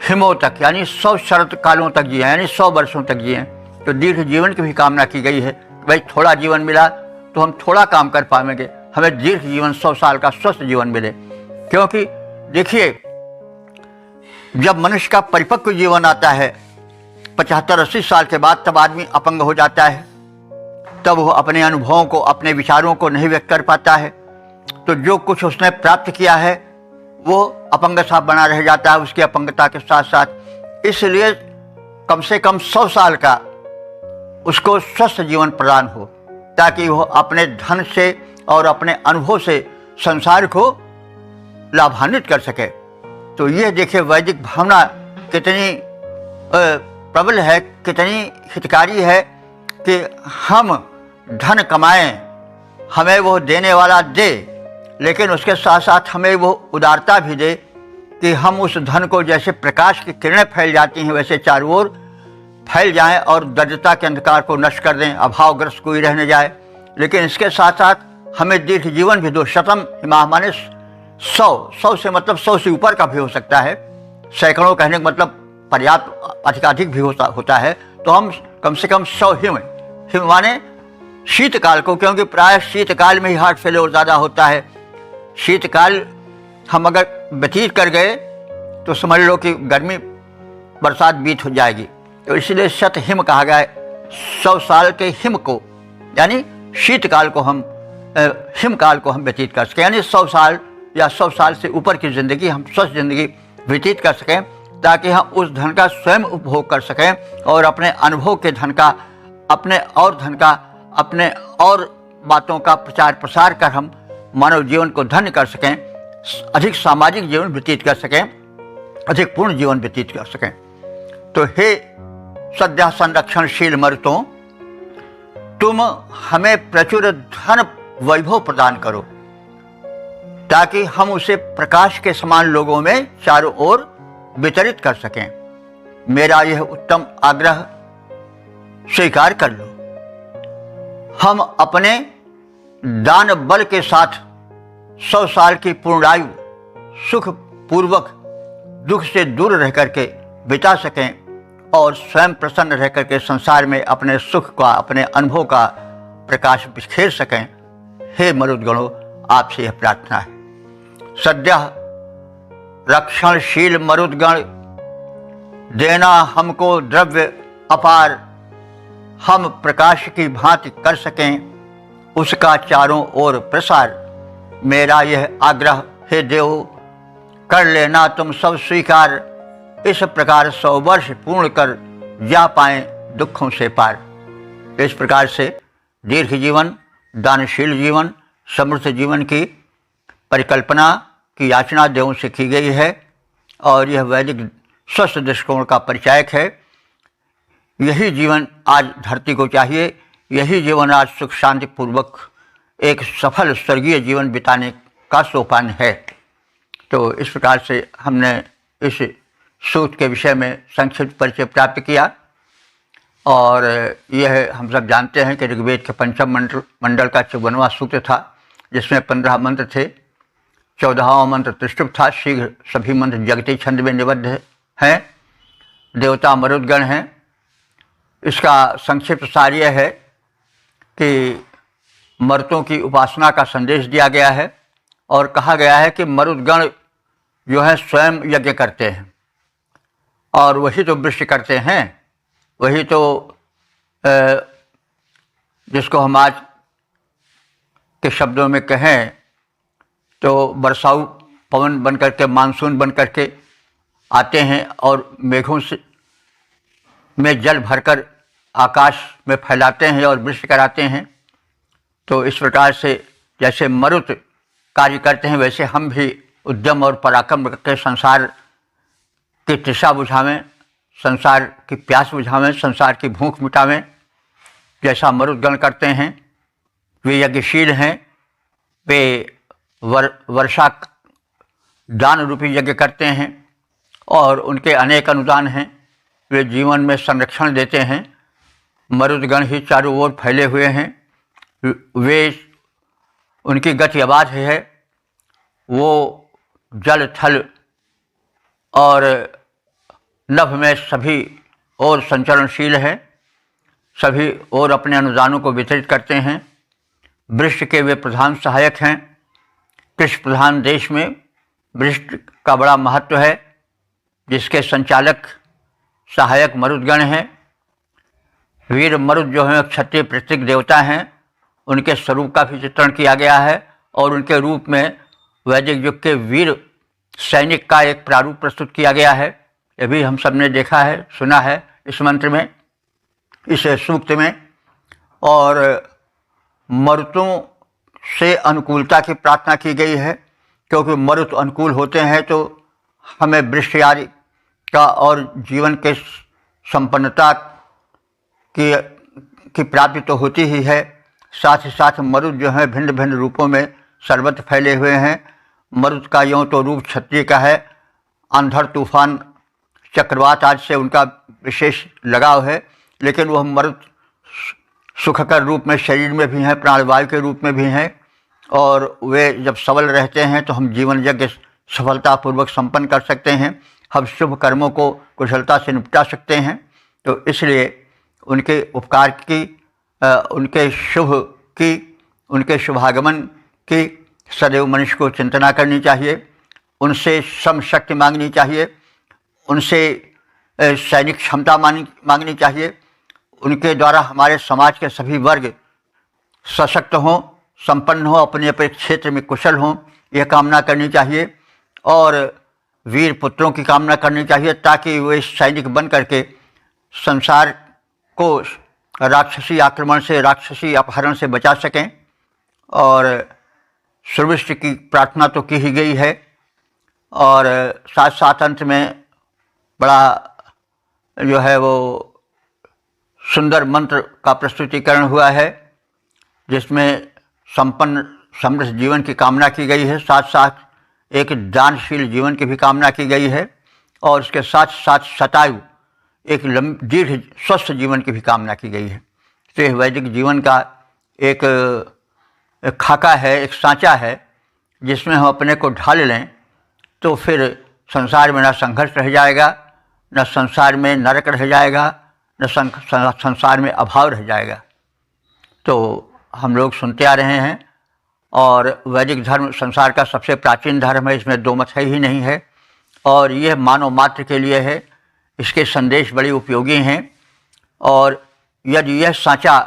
हिमों तक यानी 100 शरत कालों तक जिए, यानी 100 वर्षों तक जिए। तो दीर्घ जीवन की भी कामना की गई है। भाई थोड़ा जीवन मिला तो हम थोड़ा काम कर पाएंगे, हमें दीर्घ जीवन 100 साल का स्वस्थ जीवन मिले। क्योंकि देखिए, जब मनुष्य का परिपक्व जीवन आता है 75-80 साल के बाद, तब आदमी अपंग हो जाता है, तब वो अपने अनुभवों को, अपने विचारों को नहीं व्यक्त कर पाता है। तो जो कुछ उसने प्राप्त किया है वो अपंग सा बना रह जाता है उसकी अपंगता के साथ साथ। इसलिए कम से कम 100 साल का उसको स्वस्थ जीवन प्रदान हो, ताकि वो अपने धन से और अपने अनुभव से संसार को लाभान्वित कर सके। तो ये देखिए वैदिक भावना कितनी प्रबल है, कितनी हितकारी है कि हम धन कमाएं, हमें वो देने वाला दे, लेकिन उसके साथ साथ हमें वो उदारता भी दे कि हम उस धन को, जैसे प्रकाश की किरणें फैल जाती हैं वैसे चारों ओर फैल जाएं और दरिद्रता के अंधकार को नष्ट कर दें, अभावग्रस्त कोई रह न जाए। लेकिन इसके साथ साथ हमें दीर्घ जीवन भी दो। शतम हिमा माने 100 से मतलब 100 से ऊपर का भी हो सकता है, सैकड़ों कहने का मतलब पर्याप्त अधिकाधिक भी होता है। तो हम कम से कम 100 हिम माने शीतकाल को, क्योंकि प्राय शीतकाल में ही हार्ट फेलियर ज़्यादा होता है। शीतकाल हम अगर व्यतीत कर गए तो समझ लो कि गर्मी बरसात बीत हो जाएगी। तो इसलिए शत हिम कहा गया है। 100 साल के हिम को यानी शीतकाल को हम हिमकाल को हम व्यतीत कर सकें, यानी 100 साल या 100 साल से ऊपर की ज़िंदगी हम स्वस्थ ज़िंदगी व्यतीत कर सकें, ताकि हम उस धन का स्वयं उपभोग कर सकें और अपने अनुभव के धन का, अपने और धन का, अपने और बातों का प्रचार प्रसार कर हम मानव जीवन को धन्य कर सकें, अधिक सामाजिक जीवन व्यतीत कर सकें, अधिक पूर्ण जीवन व्यतीत कर सकें। तो हे सद्या संरक्षणशील मरुतों, तुम हमें प्रचुर धन वैभव प्रदान करो, ताकि हम उसे प्रकाश के समान लोगों में चारों ओर वितरित कर सकें। मेरा यह उत्तम आग्रह स्वीकार कर लो। हम अपने दान बल के साथ 100 साल की पूर्णायु सुख पूर्वक दुख से दूर रह करके बिता सकें और स्वयं प्रसन्न रह करके संसार में अपने सुख का, अपने अनुभव का प्रकाश बिखेर सकें। हे मरुदगणों, आपसे यह प्रार्थना है। सद्यः रक्षणशील मरुदगण, देना हमको द्रव्य अपार, हम प्रकाश की भांति कर सकें उसका चारों ओर प्रसार। मेरा यह आग्रह हे देव, कर लेना तुम सब स्वीकार, इस प्रकार 100 वर्ष पूर्ण कर जा पाएं दुखों से पार। इस प्रकार से दीर्घ जीवन, दानशील जीवन, समृद्ध जीवन की परिकल्पना की याचना देवों से की गई है और यह वैदिक स्वस्थ दृष्टिकोण का परिचायक है। यही जीवन आज धरती को चाहिए, यही जीवन आज सुख शांति पूर्वक एक सफल स्वर्गीय जीवन बिताने का सोपान है। तो इस प्रकार से हमने इस सूत्र के विषय में संक्षिप्त परिचय प्राप्त किया। और यह हम सब जानते हैं कि ऋग्वेद के पंचम मंडल का 54वां सूत्र था, जिसमें 15 मंत्र थे। 14वां मंत्र त्रिष्टुप था। शीघ्र सभी मंत्र जगती छंद में निबद्ध हैं। देवता मरुदगण हैं। इसका संक्षिप्त सार यह है कि मरुतों की उपासना का संदेश दिया गया है और कहा गया है कि मरुदगण जो है स्वयं यज्ञ करते हैं और वही तो वृष्टि करते हैं, वही तो जिसको हम आज के शब्दों में कहें तो बरसाऊ पवन बन करके, मानसून बन करके आते हैं और मेघों से में जल भरकर आकाश में फैलाते हैं और वृष्टि कराते हैं। तो इस प्रकार से जैसे मरुत कार्य करते हैं, वैसे हम भी उद्यम और पराक्रम के संसार की तृषा बुझावें, संसार की प्यास बुझावें, संसार की भूख मिटावें, जैसा मरुदगण करते हैं। वे यज्ञशील हैं। वे वर्षा दान रूपी यज्ञ करते हैं और उनके अनेक अनुदान हैं। वे जीवन में संरक्षण देते हैं। मरुदगण ही चारों ओर फैले हुए हैं। वे उनकी गति अबाध है। वो जल थल और नभ में सभी और संचरणशील है। सभी और अपने अनुदानों को वितरित करते हैं। वृष्टि के वे प्रधान सहायक हैं। कृषि प्रधान देश में वृष्टि का बड़ा महत्व है, जिसके संचालक सहायक मरुदगण हैं। वीर मरुद जो हैं क्षत्रिय प्रतीक देवता हैं। उनके स्वरूप का भी चित्रण किया गया है और उनके रूप में वैदिक युग के वीर सैनिक का एक प्रारूप प्रस्तुत किया गया है। यह भी हम सब ने देखा है, सुना है इस मंत्र में, इस सूक्त में। और मरुतों से अनुकूलता की प्रार्थना की गई है, क्योंकि मरुत अनुकूल होते हैं तो हमें वृष्टि आदि का और जीवन के संपन्नता की प्राप्ति तो होती ही है। साथ ही साथ मरुत जो है भिन्न भिन्न रूपों में सर्वत्र फैले हुए हैं। मरुत का यों तो रूप क्षत्रिय का है। अंधड़, तूफान, चक्रवात आदि से उनका विशेष लगाव है, लेकिन वह मरुत सुखकर रूप में शरीर में भी हैं, प्राणवायु के रूप में भी हैं। और वे जब सबल रहते हैं तो हम जीवन यज्ञ सफलतापूर्वक संपन्न कर सकते हैं। हम शुभ कर्मों को कुशलता से निपटा सकते हैं। तो इसलिए उनके उपकार की, उनके शुभागमन की सदैव मनुष्य को चिंतना करनी चाहिए। उनसे सम शक्ति मांगनी चाहिए। उनसे सैनिक क्षमता मांगनी चाहिए। उनके द्वारा हमारे समाज के सभी वर्ग सशक्त हों, संपन्न हों, अपने अपने क्षेत्र में कुशल हों, यह कामना करनी चाहिए। और वीर पुत्रों की कामना करनी चाहिए, ताकि वे सैनिक बन करके संसार को राक्षसी आक्रमण से, राक्षसी अपहरण से बचा सकें। और सुवृष्टि की प्रार्थना तो की ही गई है। और साथ साथ अंत में बड़ा जो है वो सुंदर मंत्र का प्रस्तुतिकरण हुआ है, जिसमें संपन्न समृद्ध जीवन की कामना की गई है। साथ साथ एक दानशील जीवन की भी कामना की गई है और उसके साथ साथ शतायु, एक दीर्घ स्वस्थ जीवन की भी कामना की गई है। तो यह वैदिक जीवन का एक खाका है, एक सांचा है, जिसमें हम अपने को ढाल लें तो फिर संसार में न संघर्ष रह जाएगा, न संसार में नरक रह जाएगा, न संसार में अभाव रह जाएगा। तो हम लोग सुनते आ रहे हैं और वैदिक धर्म संसार का सबसे प्राचीन धर्म है, इसमें दो मत है ही नहीं है। और यह मानव मात्र के लिए है। इसके संदेश बड़े उपयोगी हैं। और यदि यह सांचा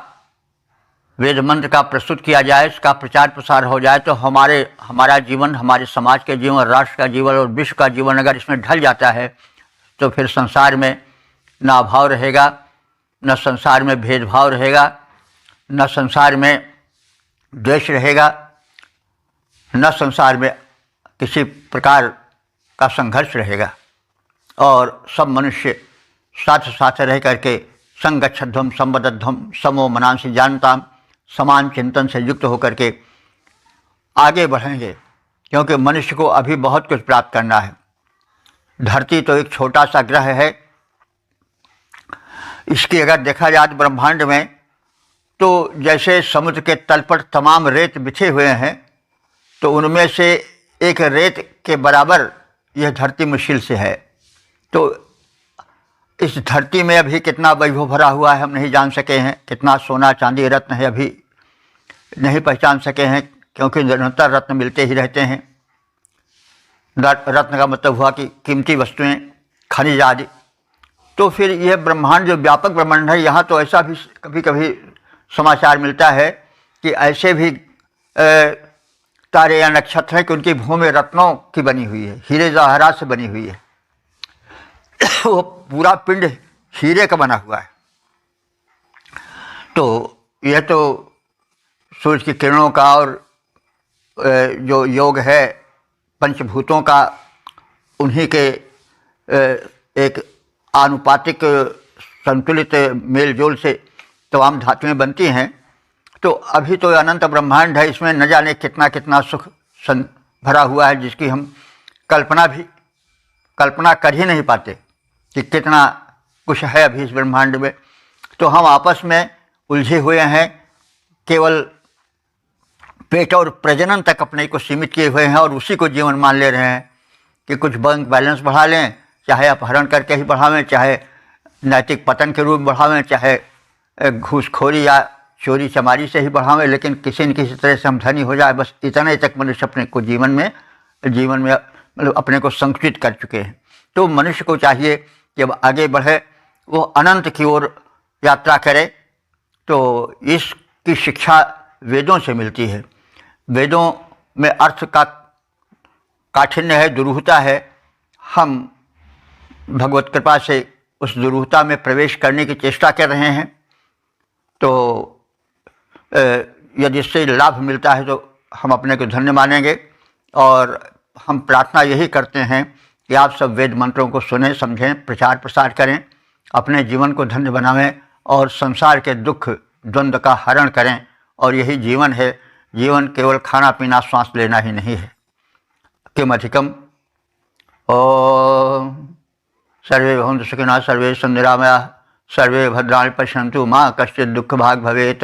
वेद मंत्र का प्रस्तुत किया जाए, इसका प्रचार प्रसार हो जाए, तो हमारा जीवन, हमारे समाज के जीवन, राष्ट्र का जीवन और विश्व का जीवन अगर इसमें ढल जाता है तो फिर संसार में न अभाव रहेगा, न संसार में भेदभाव रहेगा, न संसार में द्वेष रहेगा, न संसार में किसी प्रकार का संघर्ष रहेगा। और सब मनुष्य साथ साथ रह करके संगच्छध्वम संबद्धध्वम समो मनांसि जानताम, समान चिंतन से युक्त होकर के आगे बढ़ेंगे। क्योंकि मनुष्य को अभी बहुत कुछ प्राप्त करना है। धरती तो एक छोटा सा ग्रह है। इसकी अगर देखा जाए ब्रह्मांड में, तो जैसे समुद्र के तल पर तमाम रेत बिछे हुए हैं, तो उनमें से एक रेत के बराबर यह धरती मुश्किल से है। तो इस धरती में अभी कितना वैभव भरा हुआ है हम नहीं जान सके हैं, कितना सोना चांदी रत्न है अभी नहीं पहचान सके हैं, क्योंकि निरंतर रत्न मिलते ही रहते हैं। रत्न का मतलब हुआ कि कीमती वस्तुएं, खनिज आदि। तो फिर यह ब्रह्मांड जो व्यापक ब्रह्मांड है, यहाँ तो ऐसा भी कभी कभी समाचार मिलता है कि ऐसे भी तारे या नक्षत्र हैं कि उनकी भूमि रत्नों की बनी हुई है, हीरे जवाहरात से बनी हुई है। वो पूरा पिंड हीरे का बना हुआ है। तो यह तो सूर्य की किरणों का और जो योग है पंचभूतों का, उन्हीं के एक आनुपातिक संतुलित मेल जोल से तमाम धातुएं बनती हैं। तो अभी तो अनंत ब्रह्मांड है, इसमें न जाने कितना कितना सुख भरा हुआ है, जिसकी हम कल्पना कर ही नहीं पाते कि कितना कुछ है अभी इस ब्रह्मांड में। तो हम आपस में उलझे हुए हैं, केवल पेट और प्रजनन तक अपने को सीमित किए हुए हैं और उसी को जीवन मान ले रहे हैं कि कुछ बैंक बैलेंस बढ़ा लें, चाहे अपहरण करके ही बढ़ावें, चाहे नैतिक पतन के रूप में बढ़ावें, चाहे घूसखोरी या चोरी चमारी से ही बढ़ावें, लेकिन किसी न किसी तरह से हम धनी हो जाए, बस इतने तक मनुष्य अपने को जीवन में मतलब अपने को संकुचित कर चुके हैं। तो मनुष्य को चाहिए कि अब आगे बढ़े, वो अनंत की ओर यात्रा करे। तो इसकी शिक्षा वेदों से मिलती है। वेदों में अर्थ का काठिन्य है, दुरूहता है। हम भगवत कृपा से उस दुरूहता में प्रवेश करने की चेष्टा कर रहे हैं। तो यदि इससे लाभ मिलता है तो हम अपने को धन्य मानेंगे। और हम प्रार्थना यही करते हैं कि आप सब वेद मंत्रों को सुनें, समझें, प्रचार प्रसार करें, अपने जीवन को धन्य बनावें और संसार के दुख द्वंद्व का हरण करें। और यही जीवन है। जीवन केवल खाना पीना श्वास लेना ही नहीं है। किम अधिकम। ओम सर्वे भवन्तु सुखिनः, सर्वे सन्तु निरामयाः, सर्वे भद्राणि पश्यन्तु, मा कश्चित् दुःखभाग् भवेत्।